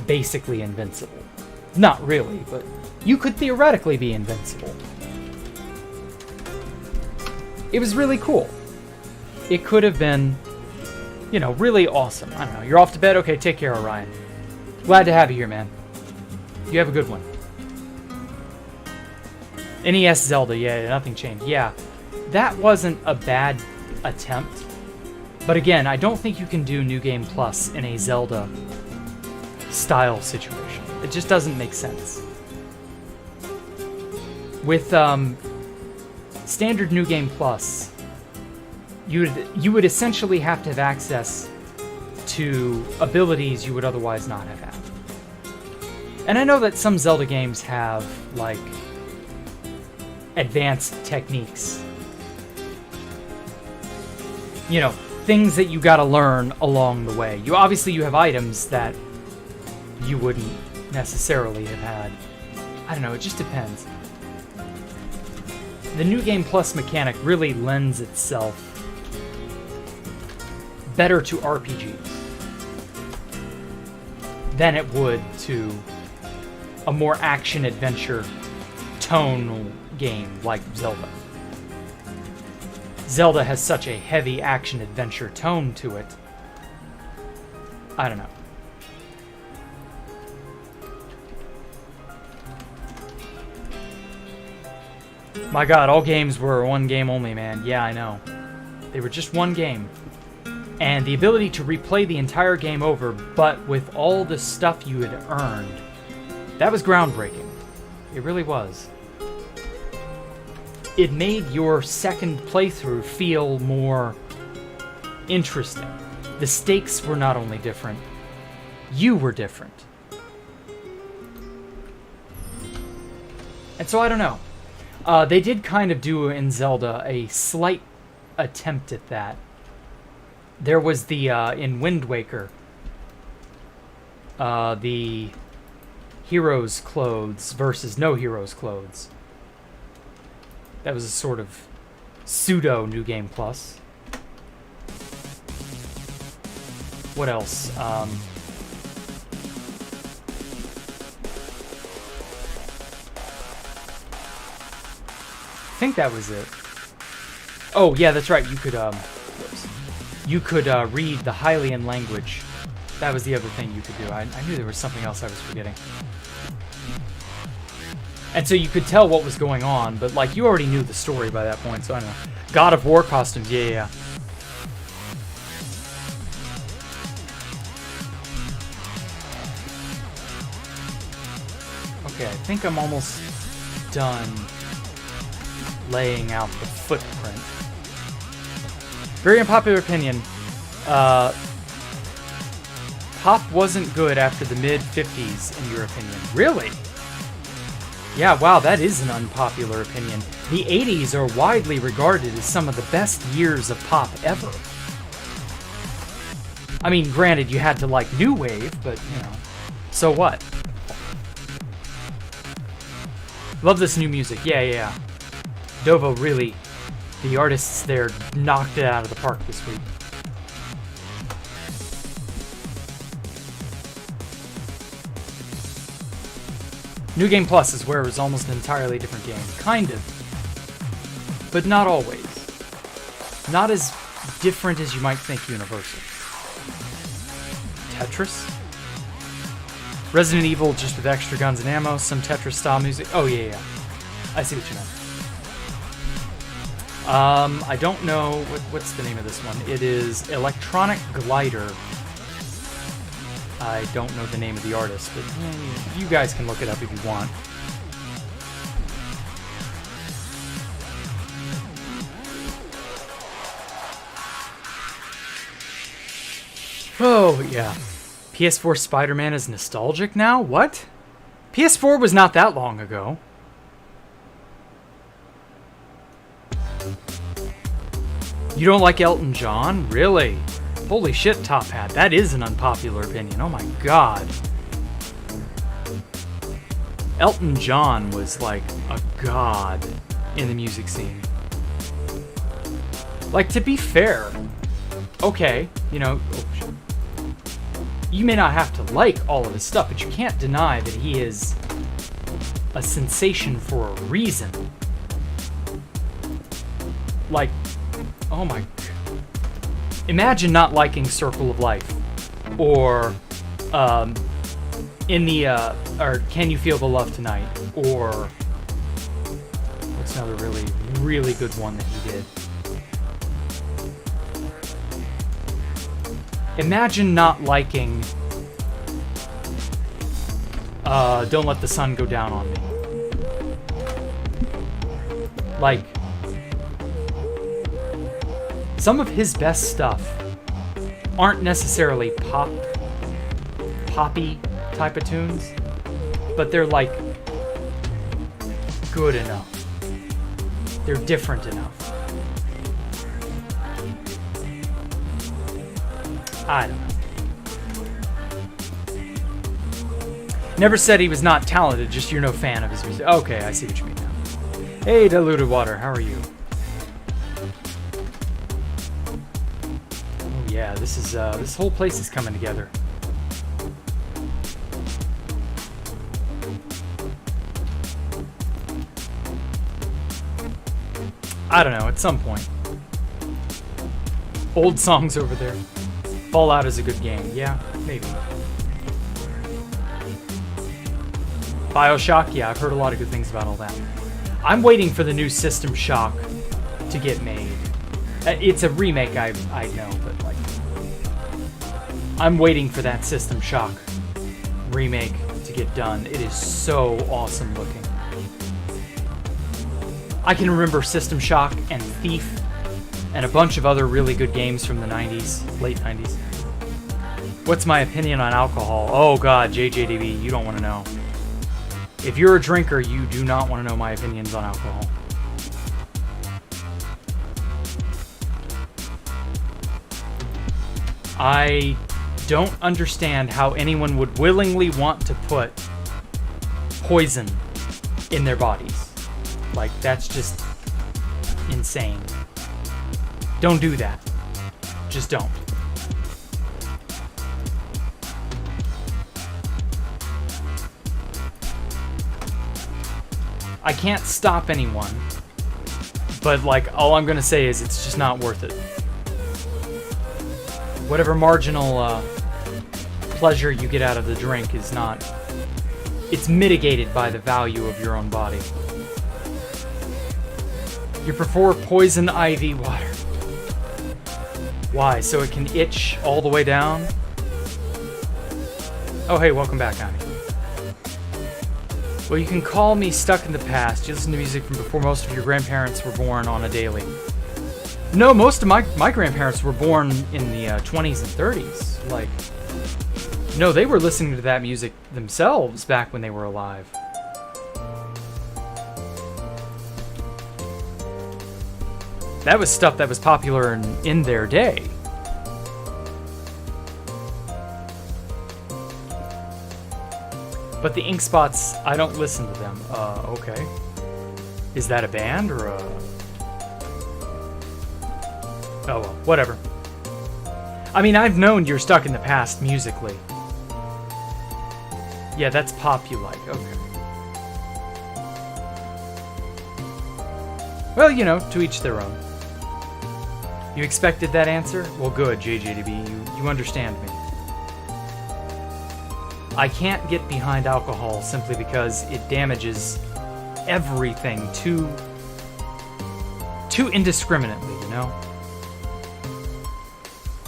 basically invincible. Not really, but you could theoretically be invincible. It was really cool. It could have been, you know, really awesome. I don't know. You're off to bed? Okay, take care, Orion. Glad to have you here, man. You have a good one. NES Zelda, yeah, nothing changed. Yeah, that wasn't a bad attempt. But again, I don't think you can do New Game Plus in a Zelda style situation. It just doesn't make sense. With standard New Game Plus, you would essentially have to have access to abilities you would otherwise not have had. And I know that some Zelda games have, like, advanced techniques. You know, things that you gotta learn along the way. You have items that you wouldn't necessarily have had. I don't know, it just depends. The New Game Plus mechanic really lends itself better to RPGs than it would to a more action-adventure tonal game like Zelda. Zelda has such a heavy action-adventure tone to it. I don't know. My god, all games were one game only, man. Yeah, I know. They were just one game. And the ability to replay the entire game over, but with all the stuff you had earned, that was groundbreaking. It really was. It made your second playthrough feel more interesting. The stakes were not only different, you were different. And so I don't know. They did kind of do in Zelda a slight attempt at that. There was the, in Wind Waker, the heroes' clothes versus no heroes' clothes. That was a sort of pseudo New Game Plus. What else? I think that was it. Oh, yeah, that's right. You could read the Hylian language. That was the other thing you could do. I knew there was something else I was forgetting. And so you could tell what was going on, but like you already knew the story by that point, so I don't know. God of War costumes, yeah. Okay, I think I'm almost done laying out the footprint. Very unpopular opinion. Pop wasn't good after the mid-50s, in your opinion. Really? Yeah, wow, that is an unpopular opinion. The 80s are widely regarded as some of the best years of pop ever. I mean, granted, you had to like new wave, but, you know, so what? Love this new music. Yeah. Dovo really, the artists there knocked it out of the park this week. New Game Plus is where it was almost an entirely different game. Kind of. But not always. Not as different as you might think Universal. Tetris? Resident Evil just with extra guns and ammo, some Tetris style music. Oh yeah. I see what you meant. I don't know what's the name of this one. It is Electronic Glider. I don't know the name of the artist, but you guys can look it up if you want. Oh, yeah. PS4 Spider-Man is nostalgic now? What? PS4 was not that long ago. You don't like Elton John? Really? Holy shit, Top Hat. That is an unpopular opinion. Oh my god. Elton John was like a god in the music scene. Like, to be fair, okay, you know, you may not have to like all of his stuff, but you can't deny that he is a sensation for a reason. Like, oh my... Imagine not liking Circle of Life, or or Can You Feel the Love Tonight, or what's another really, really good one that he did? Imagine not liking Don't Let the Sun Go Down on Me. Like, some of his best stuff aren't necessarily poppy type of tunes, but they're like good enough. They're different enough. I don't know. Never said he was not talented, just you're no fan of his music. Okay, I see what you mean now. Hey, Diluted Water, how are you? Oh yeah, this is this whole place is coming together. I don't know, at some point. Old songs over there. Fallout is a good game. Yeah, maybe. BioShock? Yeah, I've heard a lot of good things about all that. I'm waiting for the new System Shock to get made. It's a remake, I know, but like... I'm waiting for that System Shock remake to get done. It is so awesome looking. I can remember System Shock and Thief and a bunch of other really good games from the 90s, late 90s. What's my opinion on alcohol? Oh god, JJDB, you don't want to know. If you're a drinker, you do not want to know my opinions on alcohol. I don't understand how anyone would willingly want to put poison in their bodies. Like, that's just insane. Don't do that. Just don't. I can't stop anyone, but like, all I'm gonna say is it's just not worth it. Whatever marginal pleasure you get out of the drink is not... It's mitigated by the value of your own body. You prefer poison ivy water. Why? So it can itch all the way down? Oh, hey, welcome back, Annie. Well, you can call me stuck in the past. You listen to music from before most of your grandparents were born on a daily. No, most of my grandparents were born in the 20s and 30s. Like, no, they were listening to that music themselves back when they were alive. That was stuff that was popular in their day. But the Ink Spots, I don't listen to them. Okay. Is that a band or a... Oh, well, whatever. I mean, I've known you're stuck in the past musically. Yeah, that's pop you like. Okay. Well, you know, to each their own. You expected that answer? Well, good, JJDB. You understand me. I can't get behind alcohol simply because it damages everything too indiscriminately, you know?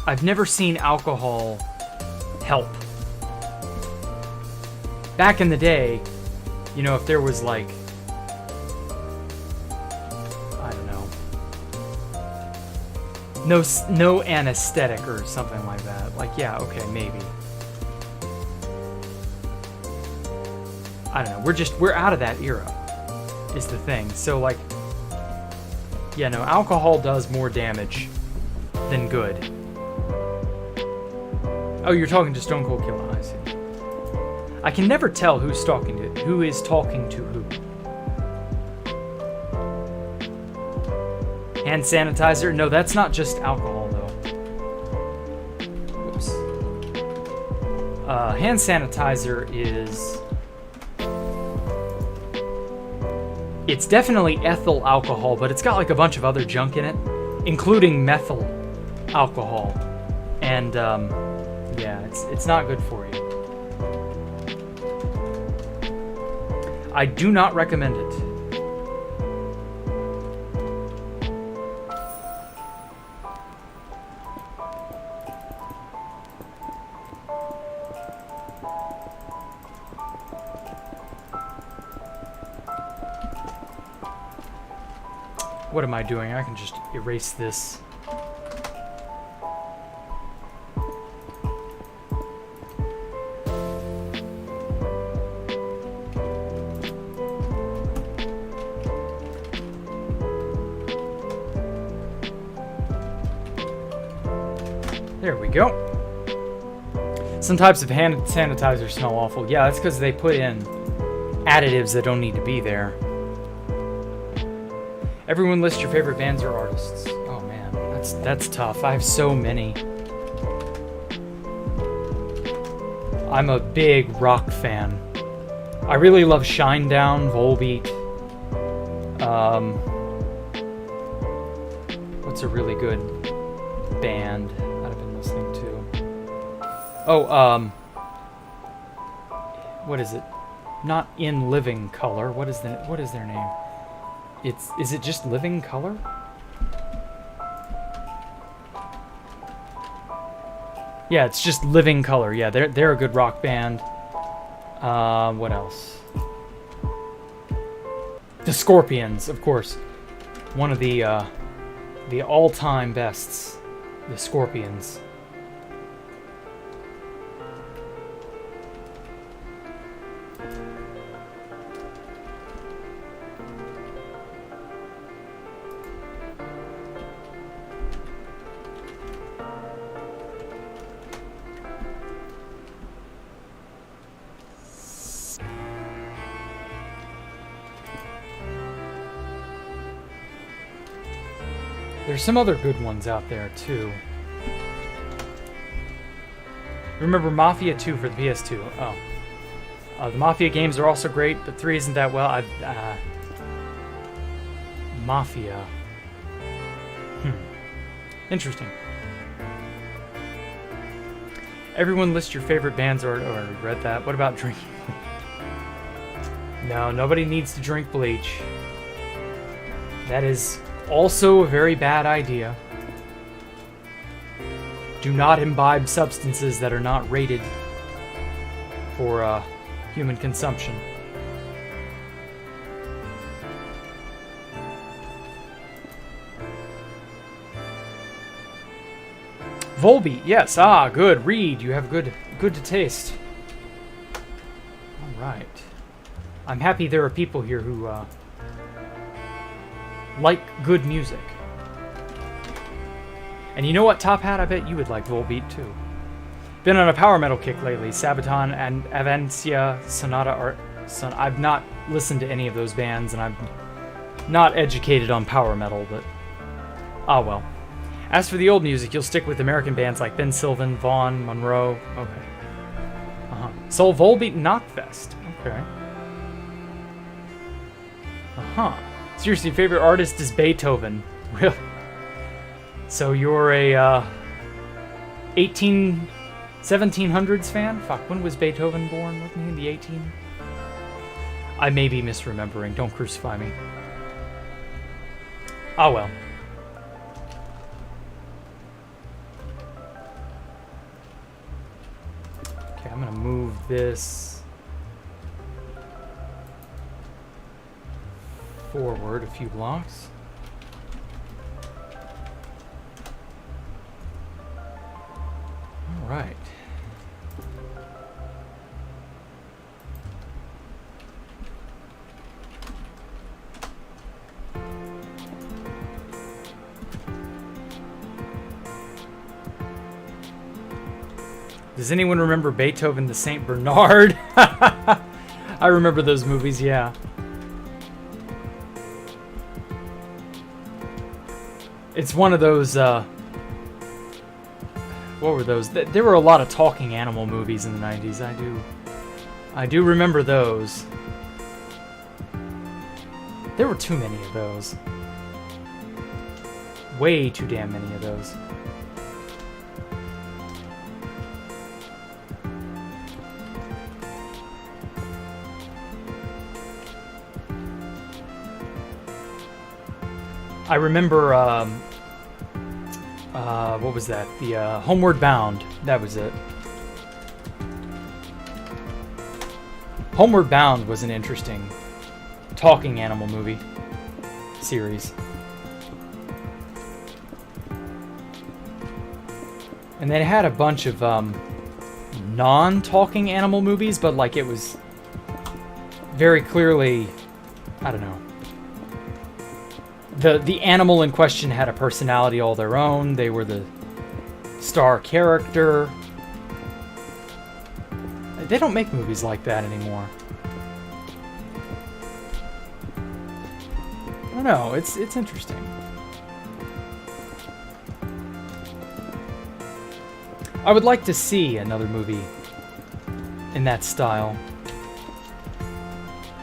I've never seen alcohol help. Back in the day, you know, if there was like, I don't know, no anesthetic or something like that. Like, yeah, okay, maybe. I don't know. We're out of that era, is the thing. So, like, yeah, no, alcohol does more damage than good. Oh, you're talking to Stone Cold Killer, I see. I can never tell who is talking to who. Hand sanitizer? No, that's not just alcohol, though. Whoops. Hand sanitizer is... It's definitely ethyl alcohol, but it's got like a bunch of other junk in it, including methyl alcohol. And, yeah, it's not good for you. I do not recommend it. What am I doing? I can just erase this. There we go. Some types of hand sanitizer smell awful. Yeah, that's because they put in additives that don't need to be there. Everyone list your favorite bands or artists. Oh man, that's tough. I have so many. I'm a big rock fan. I really love Shinedown, Volbeat. What's a really good band that I've been listening to? Oh, what is it? Not In Living Color. What is their name? Is it just Living Color? Yeah, it's just Living Color. Yeah, they're a good rock band. What else? The Scorpions, of course. One of the all-time bests. The Scorpions. There's some other good ones out there, too. Remember Mafia 2 for the PS2? Oh. The Mafia games are also great, but 3 isn't that well. Mafia. Interesting. Everyone list your favorite bands, or I read that. What about drinking? No, nobody needs to drink bleach. That is also a very bad idea. Do not imbibe substances that are not rated for human consumption. Volbeat, yes. Ah, good. Read. You have good to taste. All right. I'm happy there are people here who like good music. And you know what, Top Hat? I bet you would like Volbeat too. Been on a power metal kick lately. Sabaton and Avencia Sonata I've not listened to any of those bands, and I'm not educated on power metal, but ah well. As for the old music, you'll stick with American bands like Ben Sylvan, Vaughn, Monroe. Okay. So Volbeat Knockfest. Okay. Seriously, favorite artist is Beethoven. Really? So you're a 1700s fan? Fuck, when was Beethoven born? Wasn't he in the 18? I may be misremembering. Don't crucify me. Oh well. Okay, I'm gonna move this forward a few blocks. All right. Does anyone remember Beethoven the Saint Bernard? I remember those movies, yeah. It's one of those, what were those? There were a lot of talking animal movies in the 90s. I do remember those. There were too many of those. Way too damn many of those. I remember, what was that? The Homeward Bound. That was it. Homeward Bound was an interesting talking animal movie series. And they had a bunch of non-talking animal movies, but like it was very clearly, I don't know. The animal in question had a personality all their own. They were the star character. They don't make movies like that anymore. I don't know. It's interesting. I would like to see another movie in that style.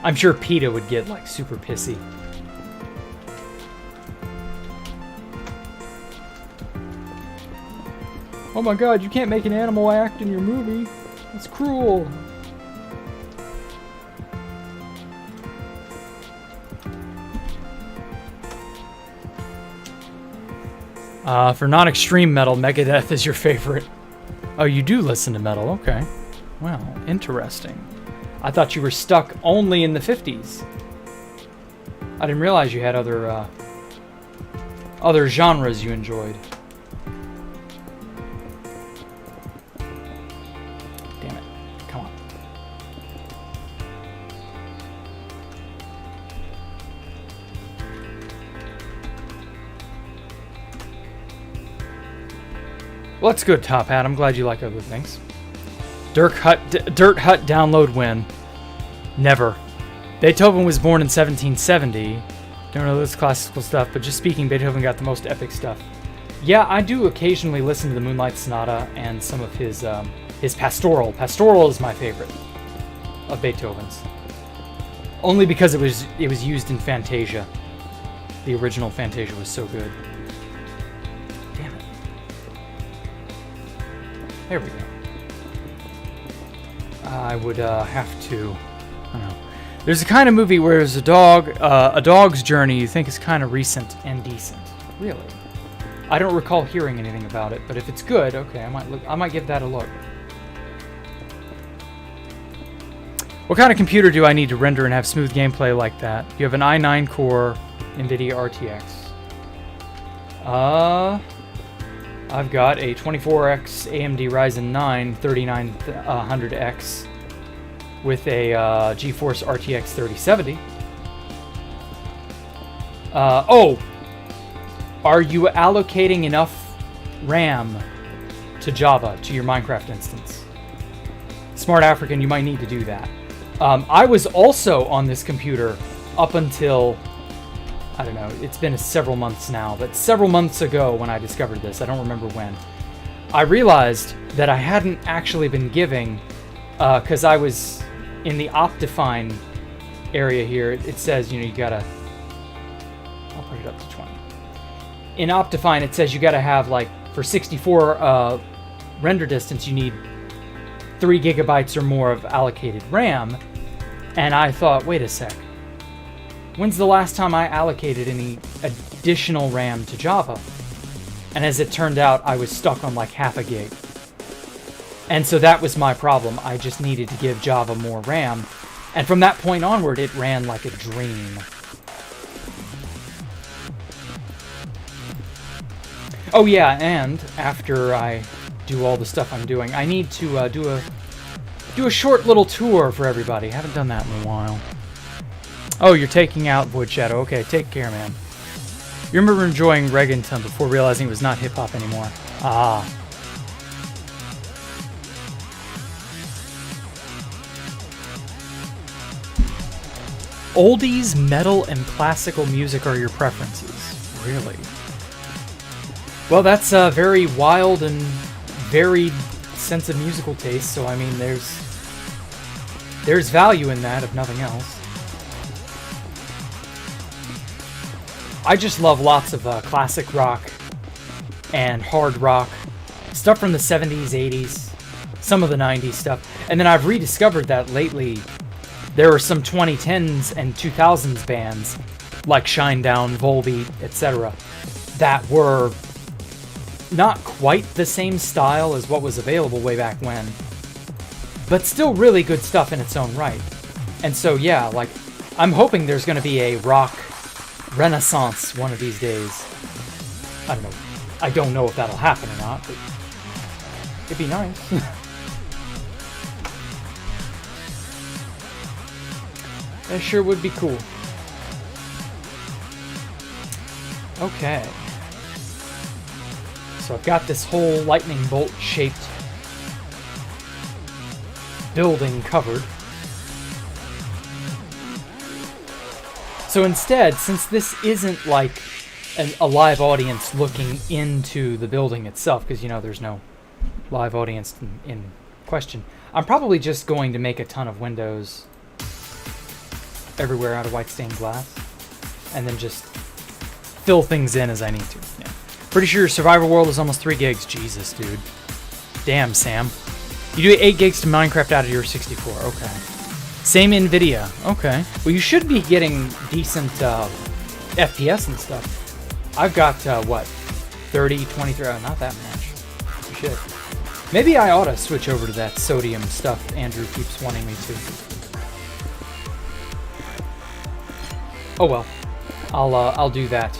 I'm sure PETA would get like super pissy. Oh my god, you can't make an animal act in your movie. That's cruel. For non-extreme metal, Megadeth is your favorite. Oh, you do listen to metal, okay. Well, interesting. I thought you were stuck only in the 50s. I didn't realize you had other genres you enjoyed. Well, that's good, Top Hat. I'm glad you like other things. Dirt Hut download win. Never. Beethoven was born in 1770. Don't know this classical stuff, but just speaking, Beethoven got the most epic stuff. Yeah, I do occasionally listen to the Moonlight Sonata and some of his Pastoral. Pastoral is my favorite of Beethoven's. Only because it was used in Fantasia. The original Fantasia was so good. There we go. I would have to, I don't know. There's a kind of movie where there's a dog's journey you think is kind of recent and decent. Really? I don't recall hearing anything about it, but if it's good, okay, I might give that a look. What kind of computer do I need to render and have smooth gameplay like that? You have an i9 core NVIDIA RTX. I've got a 24X AMD Ryzen 9 3900X with a GeForce RTX 3070. Oh! Are you allocating enough RAM to Java, to your Minecraft instance? Smart African, you might need to do that. I was also on this computer up until, I don't know, it's been several months now, but several months ago when I discovered this, I don't remember when, I realized that I hadn't actually been giving, because I was in the Optifine area here, it says, you know, you gotta, I'll put it up to 20. in Optifine it says you gotta have, like, for 64 render distance, you need 3 gigabytes or more of allocated RAM. And I thought, wait a sec. When's the last time I allocated any additional RAM to Java? And as it turned out, I was stuck on like half a gig. And so that was my problem. I just needed to give Java more RAM. And from that point onward, it ran like a dream. Oh yeah, and after I do all the stuff I'm doing, I need to do a short little tour for everybody. Haven't done that in a while. Oh, you're taking out Void Shadow. Okay, take care, man. You remember enjoying reggaeton before realizing it was not hip-hop anymore. Ah. Oldies, metal, and classical music are your preferences. Really? Well, that's a very wild and varied sense of musical taste, so I mean, there's value in that, if nothing else. I just love lots of classic rock and hard rock, stuff from the 70s, 80s, some of the 90s stuff. And then I've rediscovered that lately there are some 2010s and 2000s bands like Shinedown, Volbeat, etc. that were not quite the same style as what was available way back when, but still really good stuff in its own right. And so yeah, like, I'm hoping there's going to be a rock renaissance one of these days. I don't know. I don't know if that'll happen or not, but it'd be nice. That sure would be cool. Okay. So I've got this whole lightning bolt shaped building covered. So instead, since this isn't like a live audience looking into the building itself, because, you know, there's no live audience in question, I'm probably just going to make a ton of windows everywhere out of white stained glass, and then just fill things in as I need to. Yeah. Pretty sure your survival world is almost 3 gigs. Jesus, dude. Damn, Sam. You do 8 gigs to Minecraft out of your 64. Okay. Same NVIDIA. Okay. Well, you should be getting decent FPS and stuff. I've got, what, 30, 23? Oh, not that much. Shit. Maybe I ought to switch over to that sodium stuff Andrew keeps wanting me to. Oh well. I'll do that.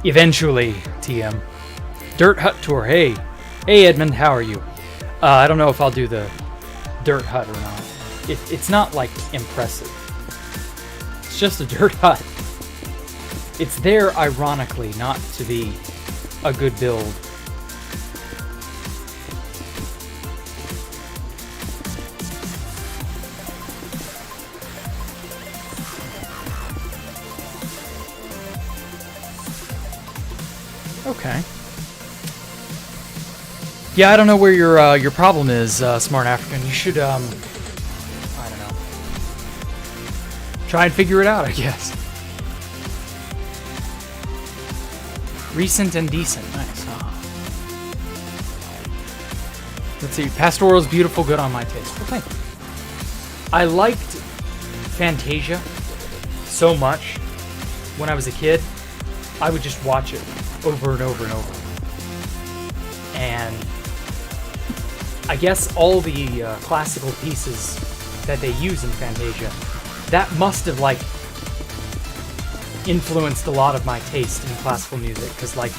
Eventually, TM. Dirt Hut Tour. Hey. Hey, Edmund, how are you? I don't know if I'll do the Dirt Hut or not. It's not, like, impressive. It's just a dirt hut. It's there, ironically, not to be a good build. Okay. Yeah, I don't know where your problem is, Smart African. You should, I don't know. Try and figure it out, I guess. Recent and decent. Nice. Let's see. Pastoral's beautiful, good on my taste. Well, thank you. I liked Fantasia so much when I was a kid. I would just watch it over and over and over. And I guess all the classical pieces that they use in Fantasia, that must have, like, influenced a lot of my taste in classical music, because, like,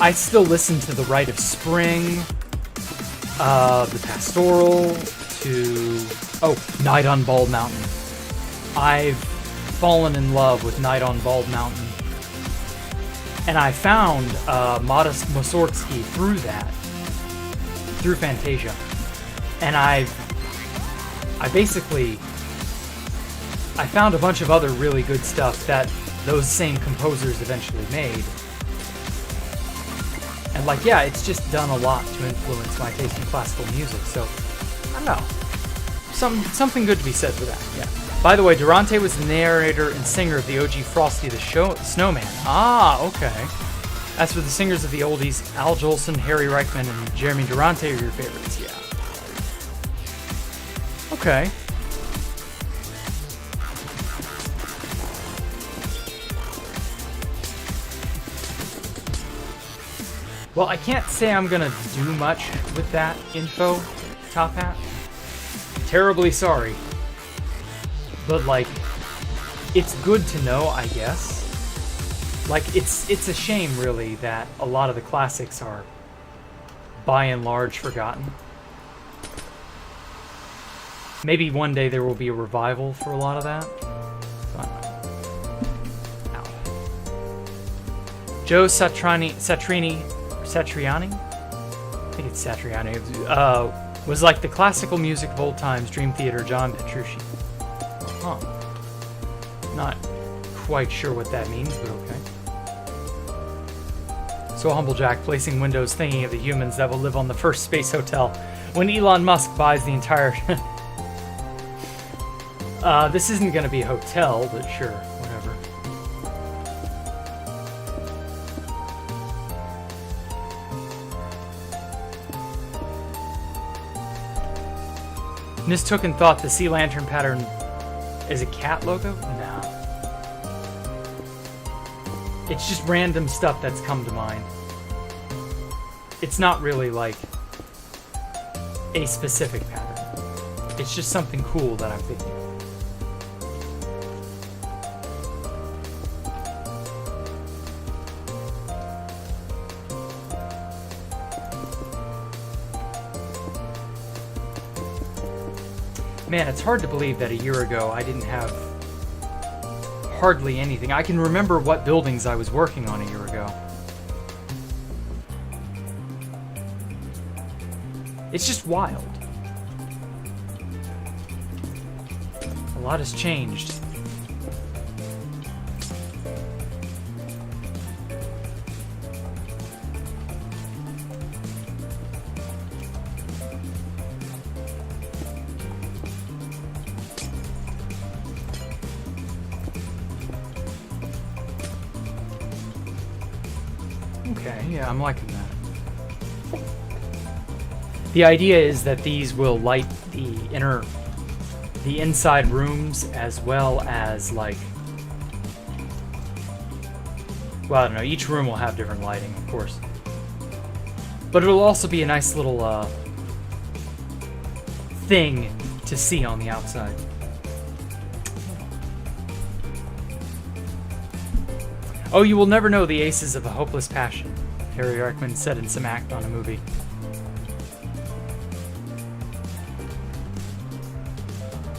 I still listen to The Rite of Spring, the Pastoral, to Night on Bald Mountain. I've fallen in love with Night on Bald Mountain, and I found Modest Mussorgsky through Fantasia, and I found a bunch of other really good stuff that those same composers eventually made. And, like, yeah, it's just done a lot to influence my taste in classical music, so I don't know. Something good to be said for that, yeah. By the way, Durante was the narrator and singer of the OG Frosty the Snowman. Ah, okay. As for the singers of the oldies, Al Jolson, Harry Reichman, and Jeremy Durante are your favorites, yeah. Okay. Well, I can't say I'm gonna do much with that info, Top Hat. Terribly sorry. But, like, it's good to know, I guess. Like, it's a shame, really, that a lot of the classics are, by and large, forgotten. Maybe one day there will be a revival for a lot of that. Ow. Joe Satriani, I think it's Satriani, was like the classical music of old times, Dream Theater, John Petrucci. Huh. Not quite sure what that means, but okay. So Humble Jack placing Windows thinking of the humans that will live on the first space hotel when Elon Musk buys the entire... this isn't going to be a hotel, but sure, whatever. Mistook and thought the sea lantern pattern is a cat logo? No. It's just random stuff that's come to mind. It's not really like a specific pattern. It's just something cool that I'm thinking of. Man, it's hard to believe that a year ago I didn't have hardly anything. I can remember what buildings I was working on a year ago. It's just wild. A lot has changed. Okay, yeah, I'm liking that. The idea is that these will light the inside rooms as well as, like, well, I don't know, each room will have different lighting, of course. But it'll also be a nice little thing to see on the outside. Oh, you will never know the aces of a hopeless passion, Harry Reichman said in some act on a movie.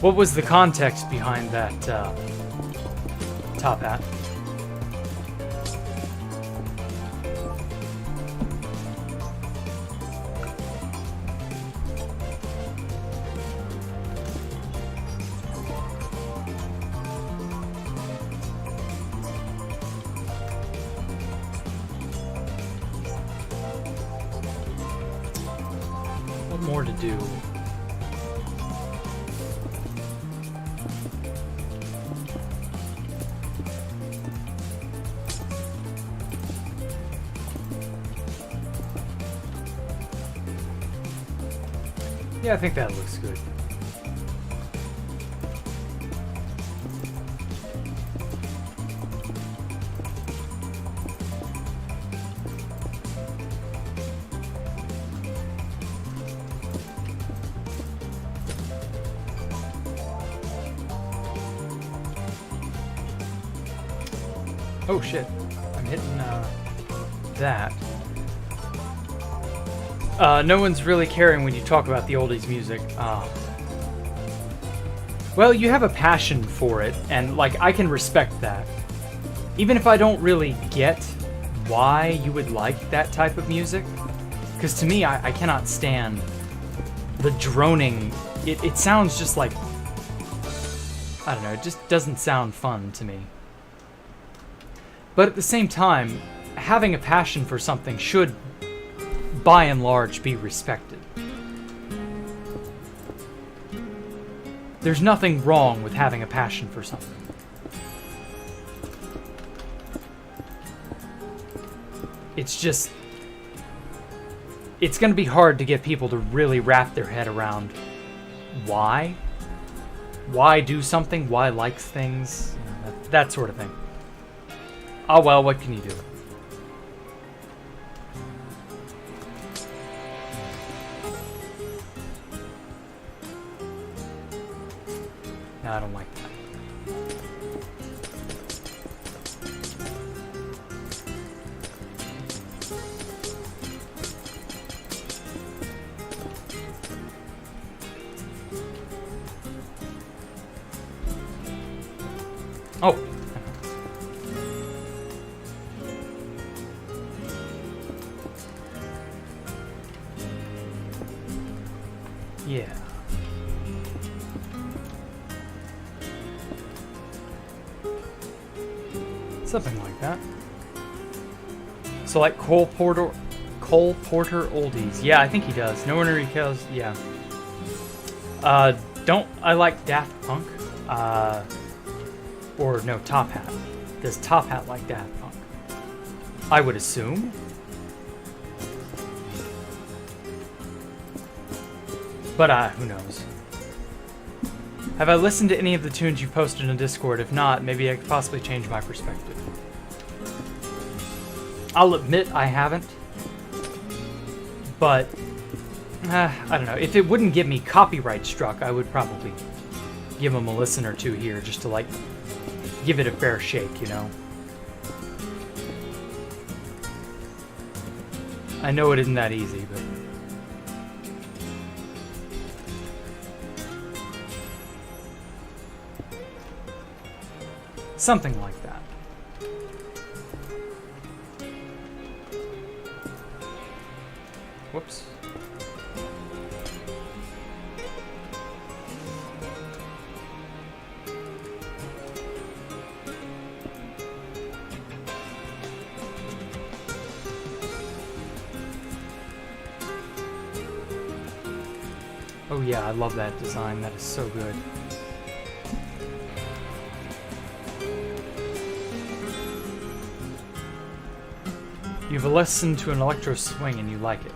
What was the context behind that Top Hat? What more to do? Yeah, I think that looks good. Oh shit, I'm hitting that. No one's really caring when you talk about the oldies music. Well, you have a passion for it, and, like, I can respect that. Even if I don't really get why you would like that type of music. Because to me, I cannot stand the droning. It sounds just like, I don't know, it just doesn't sound fun to me. But at the same time, having a passion for something should, by and large, be respected. There's nothing wrong with having a passion for something. It's just... it's going to be hard to get people to really wrap their head around why. Why do something? Why like things? You know, that sort of thing. Oh well, what can you do? No, I don't like that. Oh. Yeah. Something like that. So like Cole Porter oldies. Yeah, I think he does. No one really cares. Yeah. Don't I like Daft Punk? Or no, Top Hat. Does Top Hat like Daft Punk? I would assume. But who knows? Have I listened to any of the tunes you posted in Discord? If not, maybe I could possibly change my perspective. I'll admit I haven't. But, I don't know. If it wouldn't get me copyright struck, I would probably give them a listen or two here just to, like, give it a fair shake, you know? I know it isn't that easy, but... something like that. Whoops. Oh yeah, I love that design. That is so good. You've listened to an electro swing and you like it.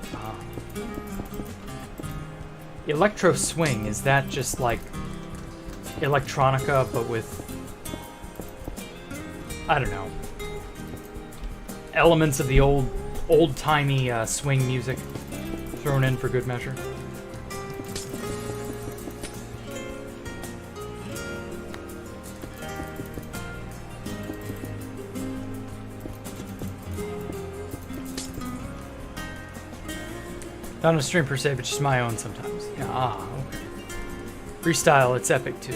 Electro swing, is that just like electronica but with, I don't know, elements of the old-timey swing music thrown in for good measure? Not on a stream per se, but just my own sometimes. Yeah, okay. Freestyle, it's epic too.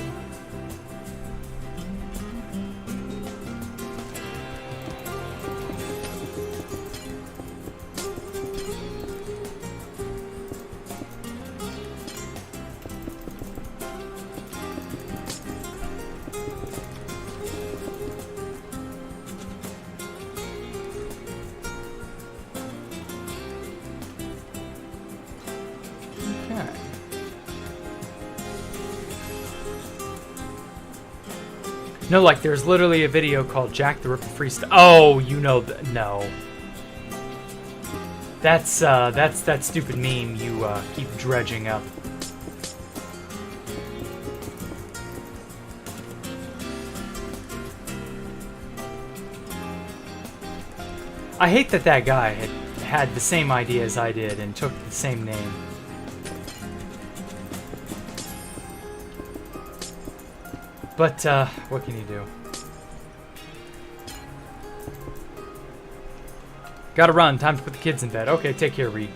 No, like, there's literally a video called Jacktherippa Freestyle. Oh, you know, no. That's that stupid meme you keep dredging up. I hate that that guy had the same idea as I did and took the same name. But, what can you do? Gotta run. Time to put the kids in bed. Okay, take care, Reed.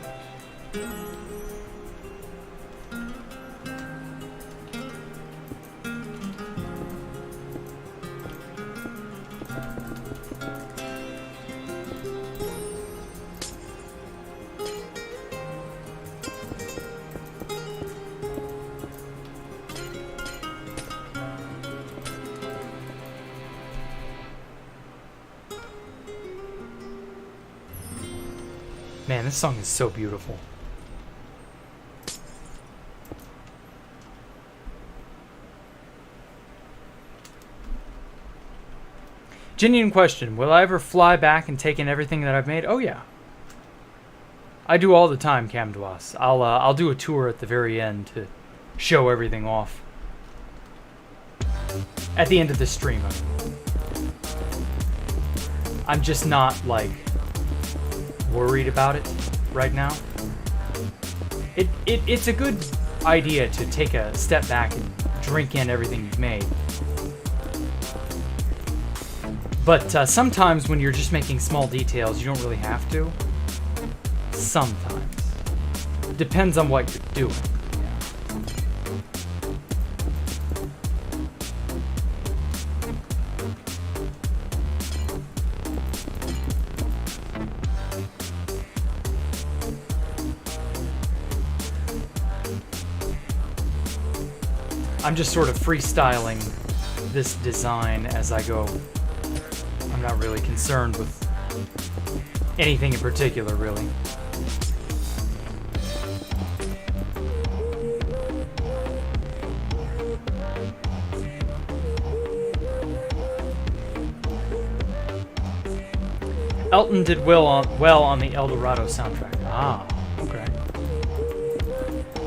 Man, this song is so beautiful. Genuine question. Will I ever fly back and take in everything that I've made? Oh, yeah. I do all the time, Camduas. I'll do a tour at the very end to show everything off. At the end of the stream, I'm just not, like, worried about it right now. It's a good idea to take a step back and drink in everything you've made. But sometimes when you're just making small details, you don't really have to. Sometimes. Depends on what you're doing. I'm just sort of freestyling this design as I go. I'm not really concerned with anything in particular, really. Elton did well on the El Dorado soundtrack. Ah, okay.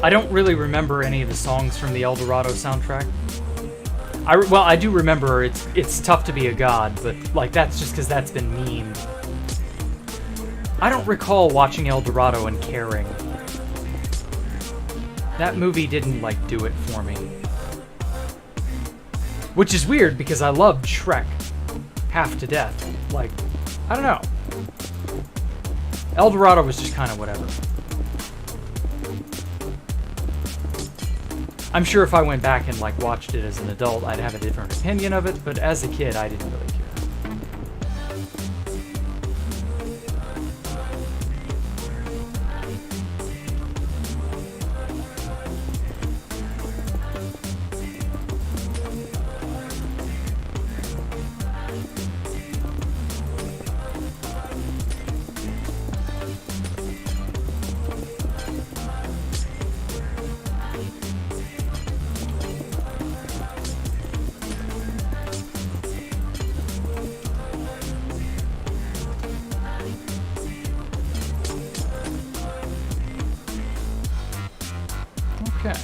I don't really remember any of the songs from the El Dorado soundtrack. Well, I do remember it's tough to be a god, but like that's just because that's been memed. I don't recall watching El Dorado and caring. That movie didn't like do it for me. Which is weird because I loved Shrek half to death. Like, I don't know. El Dorado was just kind of whatever. I'm sure if I went back and like watched it as an adult, I'd have a different opinion of it, but as a kid, I didn't really care. Okay.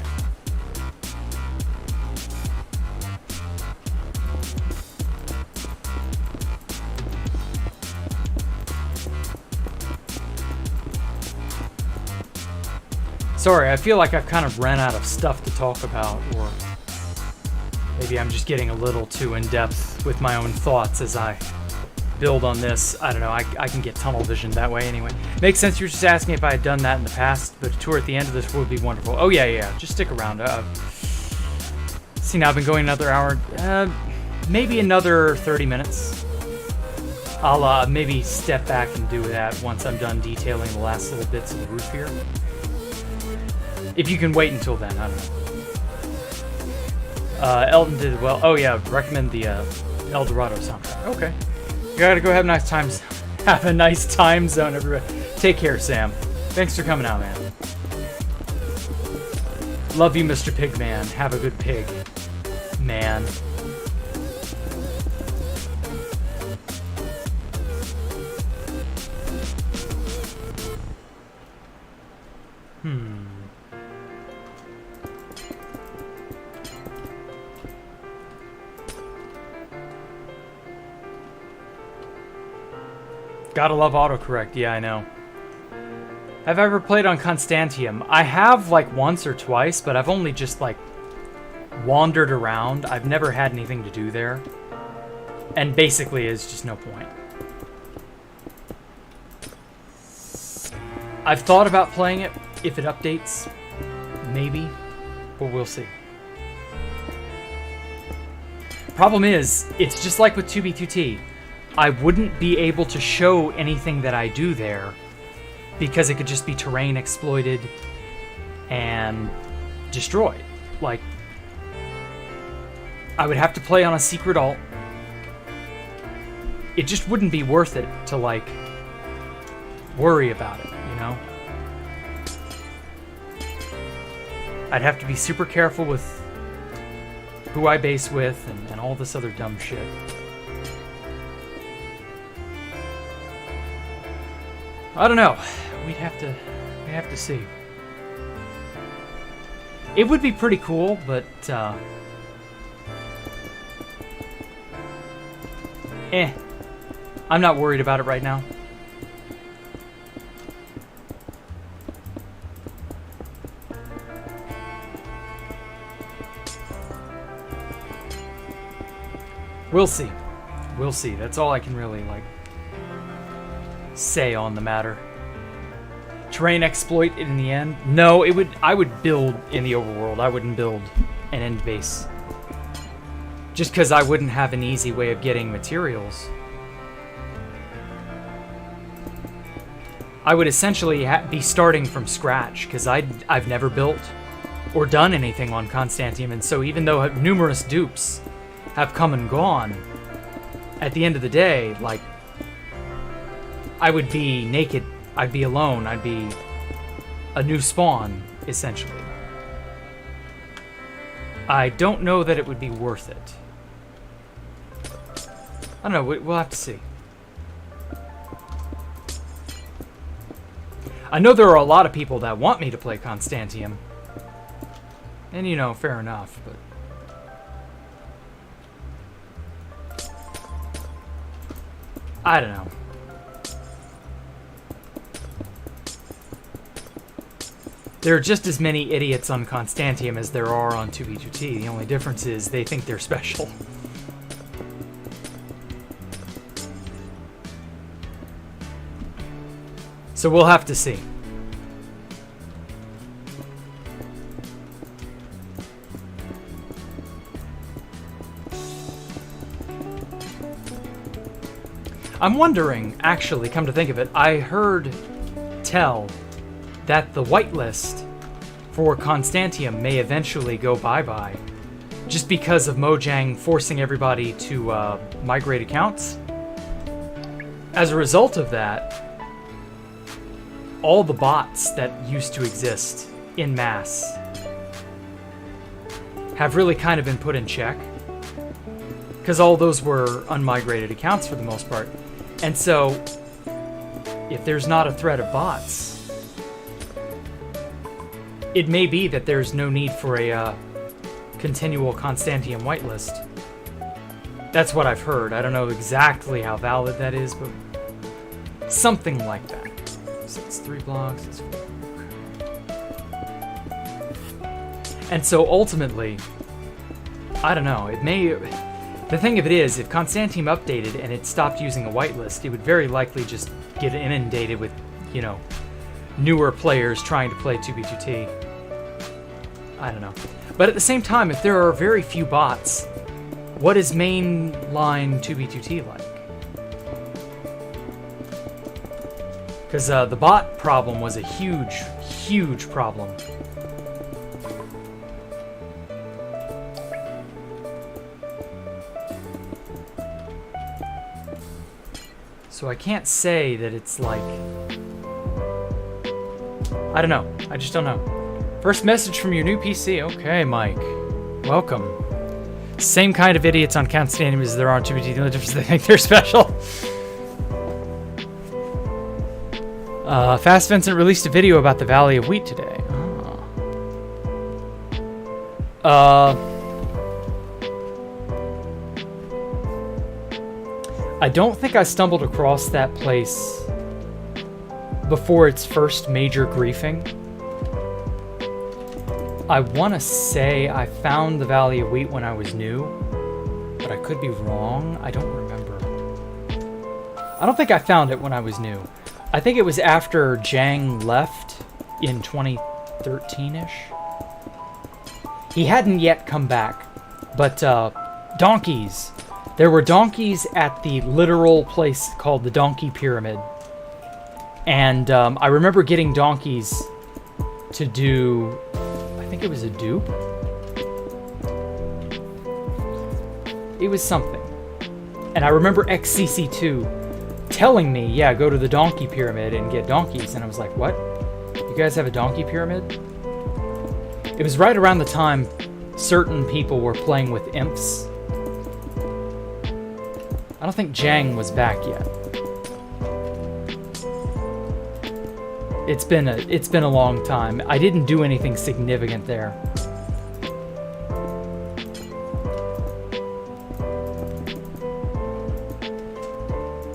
Sorry, I feel like I've kind of ran out of stuff to talk about, or maybe I'm just getting a little too in-depth with my own thoughts as I build on this. I don't know, I can get tunnel vision that way anyway. Makes sense, you're just asking if I had done that in the past, but a tour at the end of this would be wonderful. Oh yeah, just stick around. See, now I've been going another hour, maybe another 30 minutes. I'll maybe step back and do that once I'm done detailing the last little bits of the roof here. If you can wait until then, I don't know. Elton did well. Oh yeah, recommend the El Dorado soundtrack. Okay. You gotta go have nice times. Have a nice time zone, everybody. Take care, Sam. Thanks for coming out, man. Love you, Mr. Pigman. Have a good pig, man. Gotta love autocorrect, yeah, I know. Have I ever played on Constantium? I have, like, once or twice, but I've only just, like, wandered around. I've never had anything to do there. And basically, it's just no point. I've thought about playing it, if it updates. Maybe. But we'll see. Problem is, it's just like with 2B2T. I wouldn't be able to show anything that I do there because it could just be terrain exploited and destroyed. Like, I would have to play on a secret alt. It just wouldn't be worth it to, like, worry about it, you know? I'd have to be super careful with who I base with and all this other dumb shit. I don't know. We'd have to see. It would be pretty cool, but I'm not worried about it right now. We'll see. We'll see. That's all I can really, like, say on the matter. Terrain exploit in the end? No, I would build in the overworld. I wouldn't build an end base. Just because I wouldn't have an easy way of getting materials. I would essentially be starting from scratch, because I've never built or done anything on Constantium, and so even though numerous dupes have come and gone, at the end of the day, like, I would be naked, I'd be alone, I'd be a new spawn, essentially. I don't know that it would be worth it. I don't know, we'll have to see. I know there are a lot of people that want me to play Constantium. And, you know, fair enough, but... I don't know. There are just as many idiots on Constantium as there are on 2B2T. The only difference is they think they're special. So we'll have to see. I'm wondering, actually, come to think of it, I heard tell that the whitelist for Constantium may eventually go bye-bye, just because of Mojang forcing everybody to migrate accounts. As a result of that, all the bots that used to exist in mass have really kind of been put in check, because all those were unmigrated accounts for the most part. And so, if there's not a threat of bots, it may be that there's no need for a continual Constantium whitelist. That's what I've heard. I don't know exactly how valid that is, but something like that. So it's 3 blocks, it's 4. And so ultimately, I don't know, it may... The thing of it is, if Constantium updated and it stopped using a whitelist, it would very likely just get inundated with, you know, newer players trying to play 2B2T. I don't know. But at the same time, if there are very few bots, what is mainline 2B2T like? Because the bot problem was a huge, huge problem. So I can't say that it's like... I don't know. I just don't know. First message from your new PC. Okay, Mike. Welcome. Same kind of idiots on Constantium as there are on 2B2T. The only difference is they think they're special. Fast Vincent released a video about the Valley of Wheat today. I don't think I stumbled across that place before its first major griefing. I want to say I found the Valley of Wheat when I was new, but I could be wrong. I don't remember. I don't think I found it when I was new. I think it was after Jang left in 2013-ish. He hadn't yet come back, but donkeys. There were donkeys at the literal place called the Donkey Pyramid. And I remember getting donkeys to do, I think it was a dupe? It was something. And I remember XCC2 telling me, yeah, go to the Donkey Pyramid and get donkeys. And I was like, what? You guys have a Donkey Pyramid? It was right around the time certain people were playing with imps. I don't think Jang was back yet. It's been a long time. I didn't do anything significant there.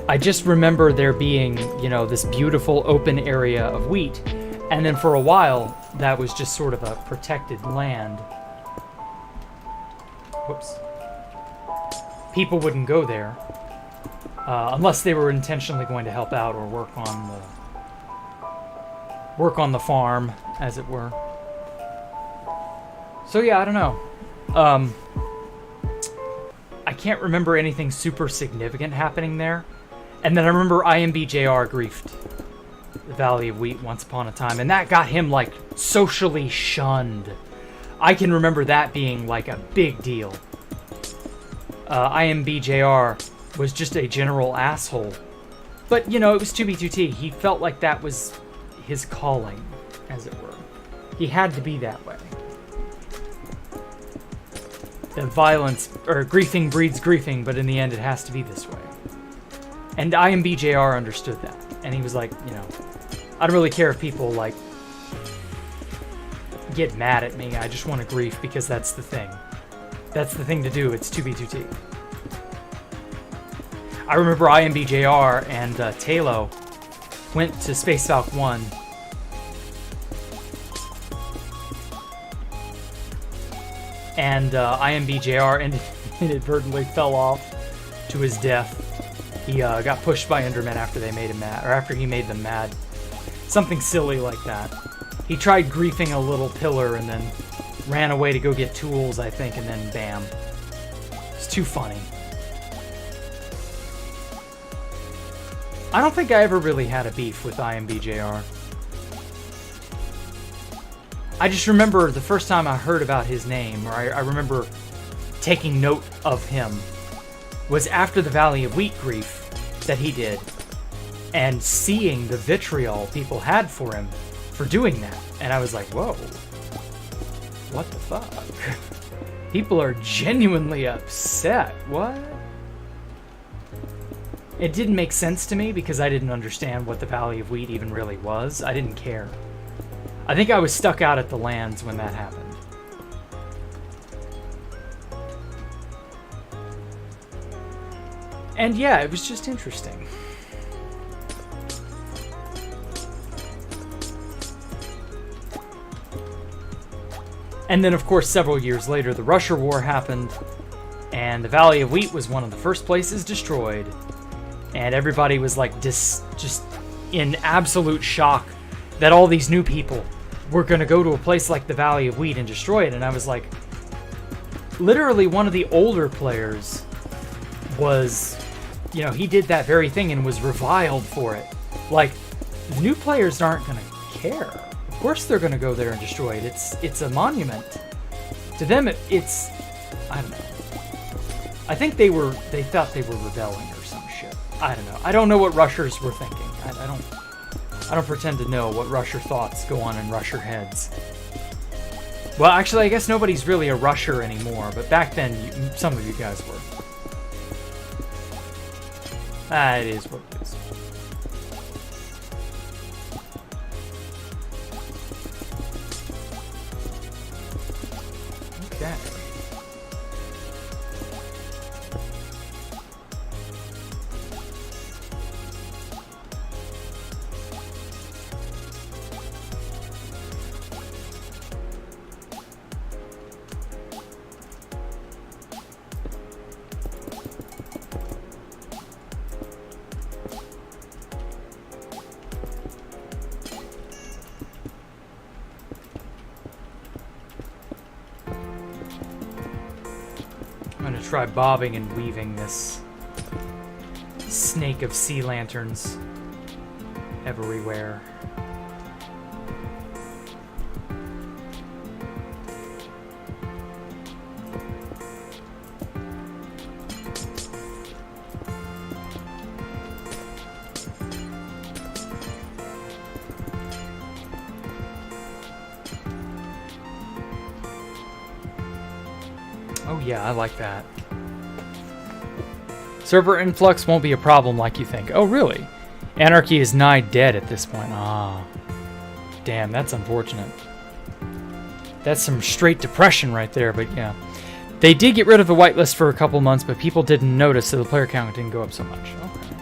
I just remember there being, you know, this beautiful open area of wheat, and then for a while that was just sort of a protected land. Whoops. People wouldn't go there unless they were intentionally going to help out or work on the farm, as it were. So yeah, I don't know. I can't remember anything super significant happening there. And then I remember IMBJR griefed the Valley of Wheat once upon a time, and that got him, like, socially shunned. I can remember that being, like, a big deal. IMBJR was just a general asshole. But, you know, it was 2B2T. He felt like that was his calling, as it were. He had to be that way. The violence, or griefing breeds griefing, but in the end it has to be this way. And IMBJR understood that. And he was like, you know, I don't really care if people, like, get mad at me. I just want to grief because that's the thing. That's the thing to do. It's 2B2T. I remember IMBJR and Talo went to Space Valk 1. And IMBJR inadvertently fell off to his death. He got pushed by Endermen after they made him mad, or after he made them mad. Something silly like that. He tried griefing a little pillar and then ran away to go get tools, I think, and then bam. It's too funny. I don't think I ever really had a beef with IMBJR. I just remember the first time I heard about his name, or I remember taking note of him, was after the Valley of Wheat grief that he did, and seeing the vitriol people had for him for doing that. And I was like, whoa, what the fuck? People are genuinely upset. What? It didn't make sense to me because I didn't understand what the Valley of Wheat even really was. I didn't care. I think I was stuck out at the lands when that happened. And yeah, it was just interesting. And then, of course, several years later, the Russia War happened, and the Valley of Wheat was one of the first places destroyed. And everybody was like just in absolute shock that all these new people were going to go to a place like the Valley of Wheat and destroy it. And I was like, literally one of the older players was, you know, he did that very thing and was reviled for it. Like, the new players aren't going to care. Of course they're going to go there and destroy it. It's a monument. To them, it's, I don't know. I think they thought they were rebelling or some shit. I don't know. I don't know what rushers were thinking. I don't pretend to know what rusher thoughts go on in rusher heads. Well, actually, I guess nobody's really a rusher anymore, but back then, some of you guys were. It is what it is. Okay. Try bobbing and weaving this snake of sea lanterns everywhere. Oh yeah, I like that. Server influx won't be a problem like you think. Oh, really? Anarchy is nigh dead at this point. Ah. Damn, that's unfortunate. That's some straight depression right there, but yeah. They did get rid of the whitelist for a couple months, but people didn't notice, so the player count didn't go up so much. Okay.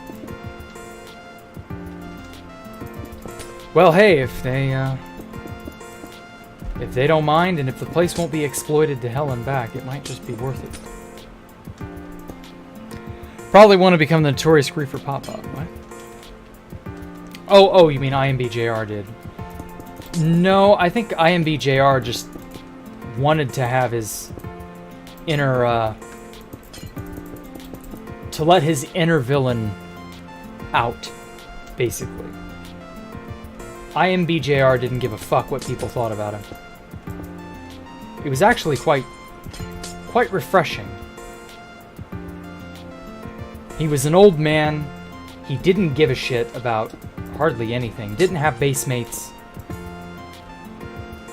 Well, hey, if they don't mind, and if the place won't be exploited to hell and back, it might just be worth it. Probably want to become the notorious griefer pop-up. What? Oh, you mean IMBJR did. No, I think IMBJR just wanted to have his inner, to let his inner villain out, basically. IMBJR didn't give a fuck what people thought about him. It was actually quite refreshing. He was an old man. He didn't give a shit about hardly anything. Didn't have base mates.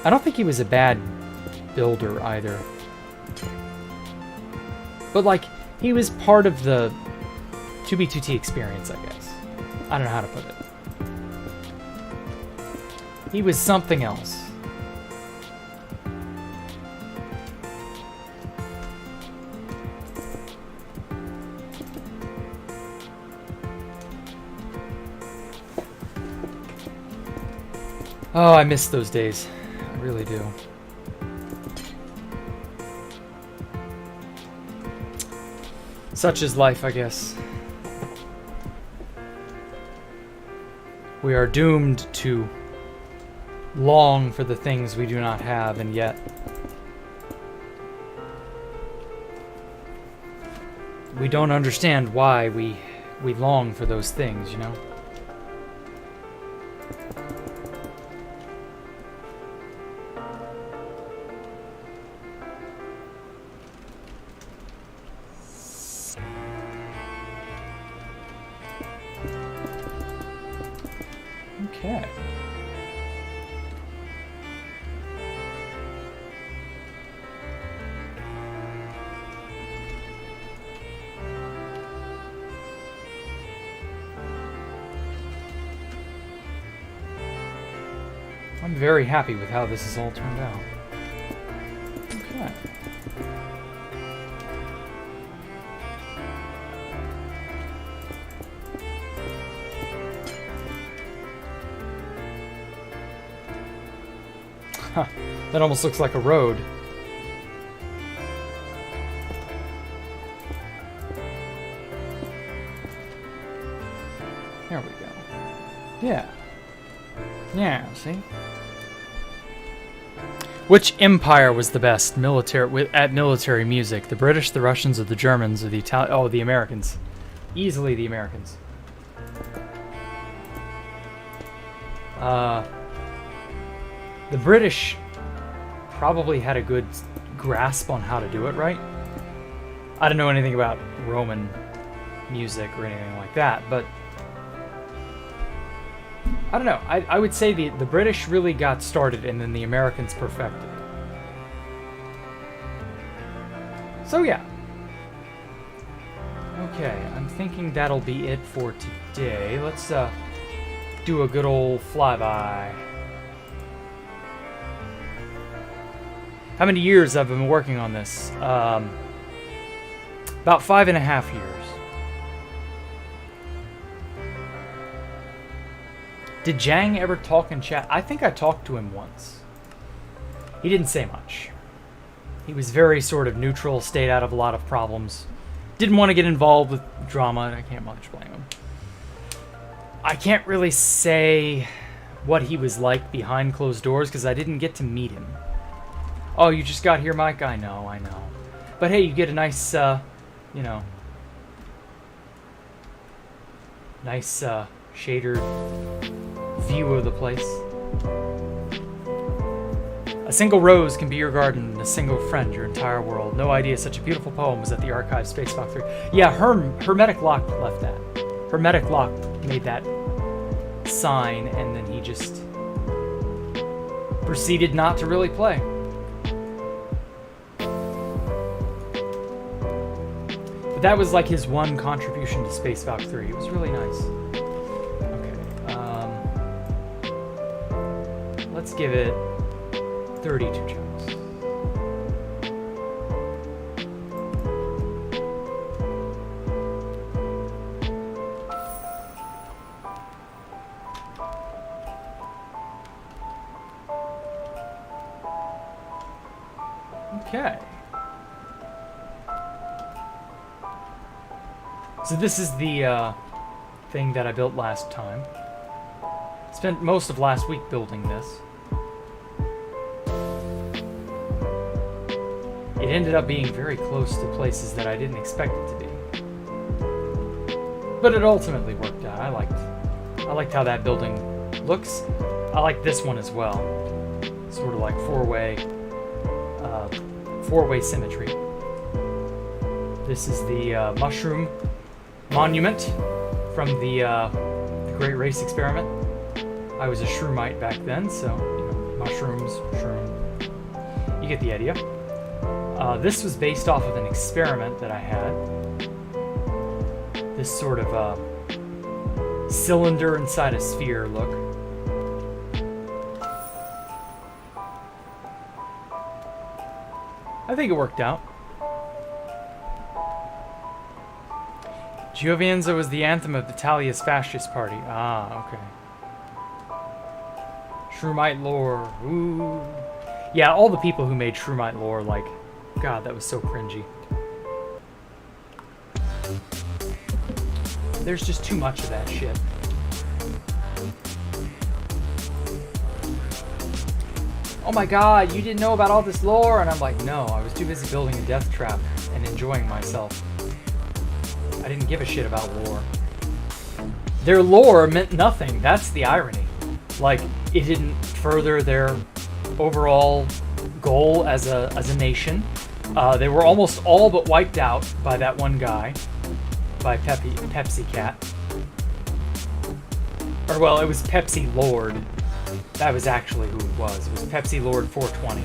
I don't think he was a bad builder either. But like, he was part of the 2B2T experience, I guess. I don't know how to put it. He was something else. Oh, I miss those days. I really do. Such is life, I guess. We are doomed to long for the things we do not have, and yet we don't understand why we long for those things, you know? Okay. I'm very happy with how this has all turned out. Okay. Huh. That almost looks like a road. There we go. Yeah. Yeah, see? Which empire was the best at military music? The British, the Russians, or the Germans, or the Italians? Oh, the Americans. Easily the Americans. The British probably had a good grasp on how to do it, right? I don't know anything about Roman music or anything like that, but I don't know. I would say the British really got started and then the Americans perfected it. So yeah. Okay, I'm thinking that'll be it for today. Let's do a good old flyby. How many years have I been working on this? About 5.5 years. Did Jang ever talk in chat? I think I talked to him once. He didn't say much. He was very sort of neutral, stayed out of a lot of problems. Didn't want to get involved with drama, and I can't much blame him. I can't really say what he was like behind closed doors because I didn't get to meet him. Oh, you just got here, Mike? I know. But hey, you get a nice, you know, nice shader view of the place. A single rose can be your garden, and a single friend your entire world. No idea such a beautiful poem was at the archive Space Valkyrie. Yeah, Hermetic Lock left that. Hermetic Lock made that sign, and then he just proceeded not to really play. But that was like his one contribution to Space Valkyrie. It was really nice. Okay. give it 32 chunks. Okay. So this is the thing that I built last time. Spent most of last week building this. It ended up being very close to places that I didn't expect it to be. But it ultimately worked out. I liked how that building looks. I like this one as well. Sort of like four-way symmetry. This is the mushroom monument from the Great Race Experiment. I was a shroomite back then, so mushrooms, shroom. You get the idea. This was based off of an experiment that I had. This sort of cylinder inside a sphere look. I think it worked out. Giovinazzo was the anthem of Italia's fascist party. Ah, okay. Shroomite lore. Ooh. Yeah, all the people who made Shroomite lore, like, God, that was so cringy. There's just too much of that shit. Oh my God, you didn't know about all this lore? And I'm like, no, I was too busy building a death trap and enjoying myself. I didn't give a shit about lore. Their lore meant nothing. That's the irony. Like, it didn't further their overall goal as a nation. They were almost all but wiped out by that one guy, by Pepsi Cat. Or, well, it was Pepsi Lord. That was actually who it was. It was Pepsi Lord 420.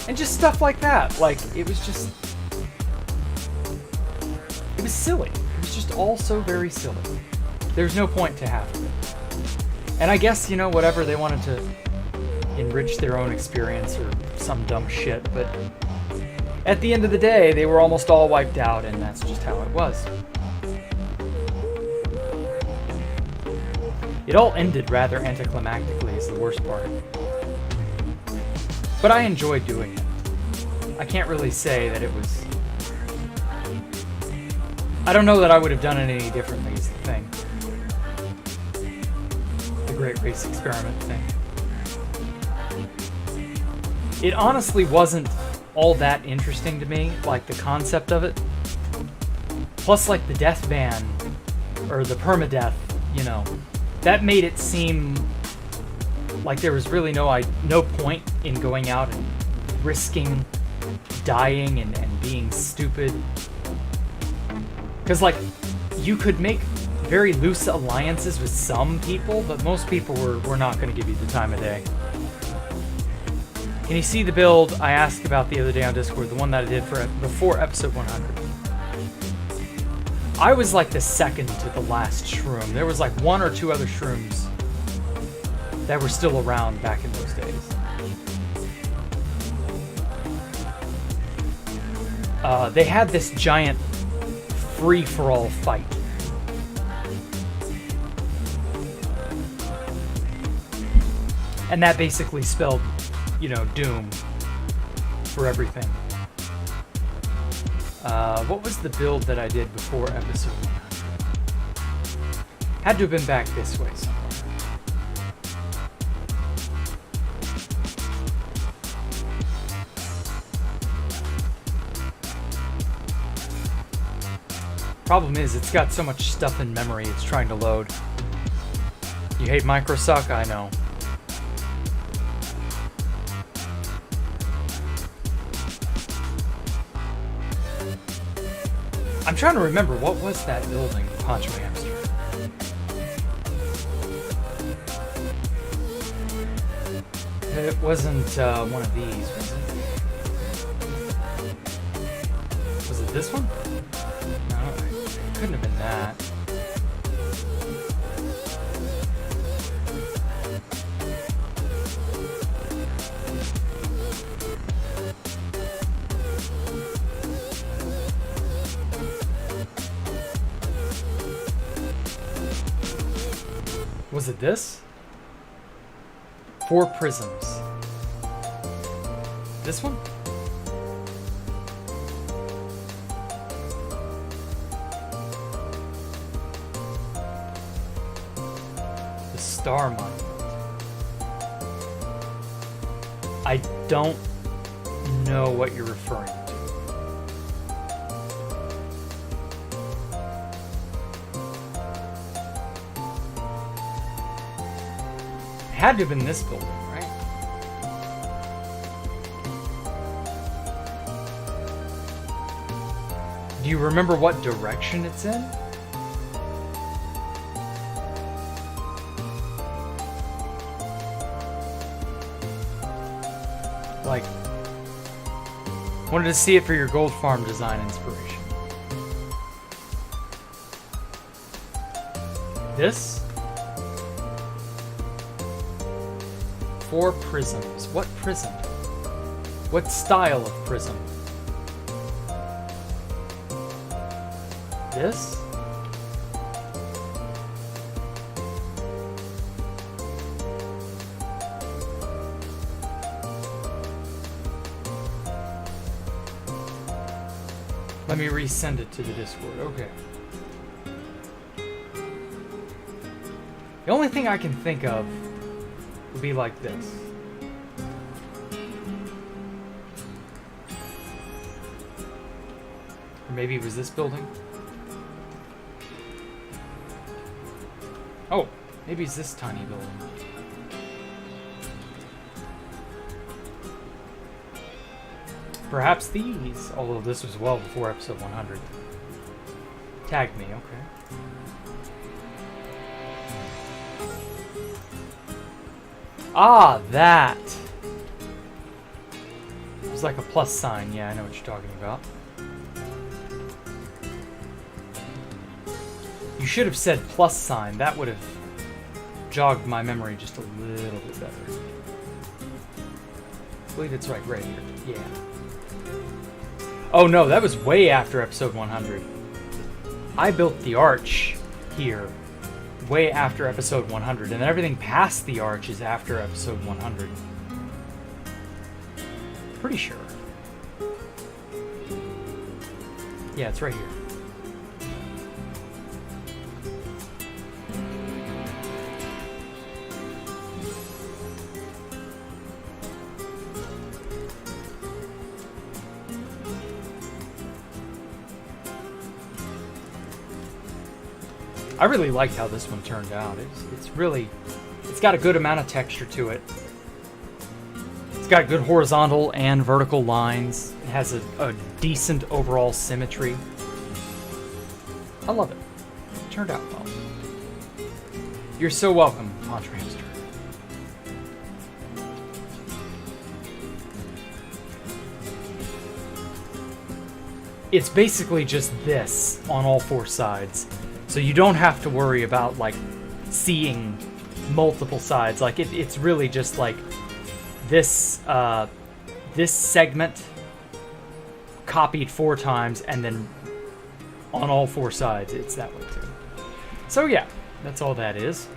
And just stuff like that. Like, it was just... It was silly. It was just all so very silly. There's no point to half of it. And I guess, whatever, they wanted to enrich their own experience or some dumb shit, but at the end of the day, they were almost all wiped out, and that's just how it was. It all ended rather anticlimactically is the worst part. But I enjoyed doing it. I can't really say that it was... I don't know that I would have done it any differently is the thing. The Great Race Experiment thing. It honestly wasn't all that interesting to me, like the concept of it. Plus, like the death ban, or the permadeath, that made it seem like there was really no point in going out and risking dying and being stupid. Because, like, you could make very loose alliances with some people, but most people were not going to give you the time of day. Can you see the build I asked about the other day on Discord, the one that I did before episode 100? I was like the second to the last shroom. There was like one or two other shrooms that were still around back in those days. They had this giant free-for-all fight. And that basically spelled, doom for everything. What was the build that I did before episode 100? Had to have been back this way somewhere. Problem is, it's got so much stuff in memory, it's trying to load. You hate microsuck? I know. I'm trying to remember, what was that building, Poncho Hamster? It wasn't one of these, was it? Was it this one? No, it couldn't have been that. Was it this? 4 prisms. This one? The Star Monument. I don't know what you're referring to. It had to have been this building, right? Do you remember what direction it's in? Like, wanted to see it for your gold farm design inspiration. This? 4 prisms. What prism? What style of prism? This? Let me resend it to the Discord. Okay. The only thing I can think of would be like this. Or maybe it was this building. Oh, maybe it's this tiny building. Perhaps these, although this was well before episode 100. Tagged me, okay. Ah, that! It was like a plus sign, yeah, I know what you're talking about. You should have said plus sign, that would have jogged my memory just a little bit better. I believe it's right here, yeah. Oh no, that was way after episode 100. I built the arch here way after episode 100, and everything past the arch is after episode 100. Pretty sure. Yeah, it's right here. I really liked how this one turned out. It's got a good amount of texture to it. It's got good horizontal and vertical lines. It has a decent overall symmetry. I love it. It turned out well. You're so welcome, Poncho Hamster. It's basically just this on all 4 sides. So you don't have to worry about, like, seeing multiple sides. Like, it's really just, like, this, this segment copied 4 times, and then on all 4 sides, it's that way, too. So, yeah, that's all that is.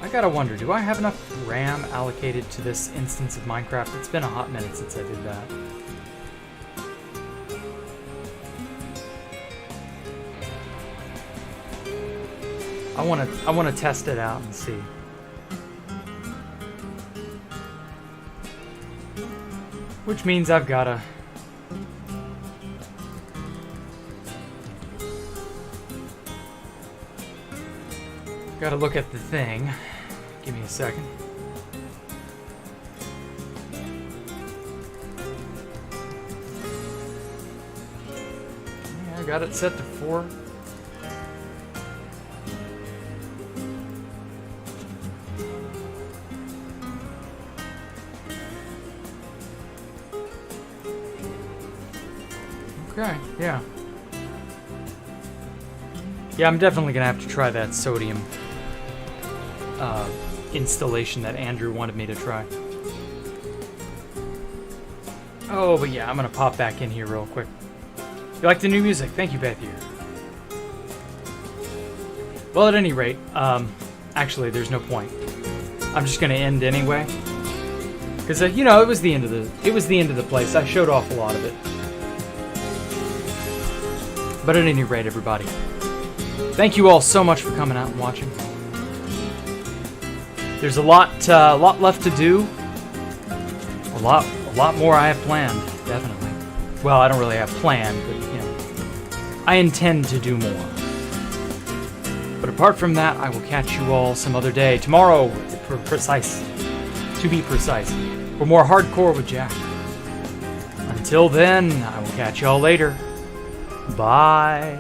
I gotta wonder, do I have enough RAM allocated to this instance of Minecraft? It's been a hot minute since I did that. I wanna test it out and see. Which means I've gotta look at the thing. Give me a second. Yeah, I got it set to 4. Okay, yeah. Yeah, I'm definitely gonna have to try that sodium installation that Andrew wanted me to try. Oh, but yeah, I'm gonna pop back in here real quick. You like the new music? Thank you, Beth. Well, at any rate, actually, there's no point. I'm just gonna end anyway, because you know, it was the end of the place. I showed off a lot of it. But at any rate, everybody, thank you all so much for coming out and watching. There's a lot left to do. A lot more I have planned, definitely. Well, I don't really have planned, but you know, I intend to do more. But apart from that, I will catch you all some other day. Tomorrow, to be precise, for more hardcore with Jack. Until then, I will catch y'all later. Bye.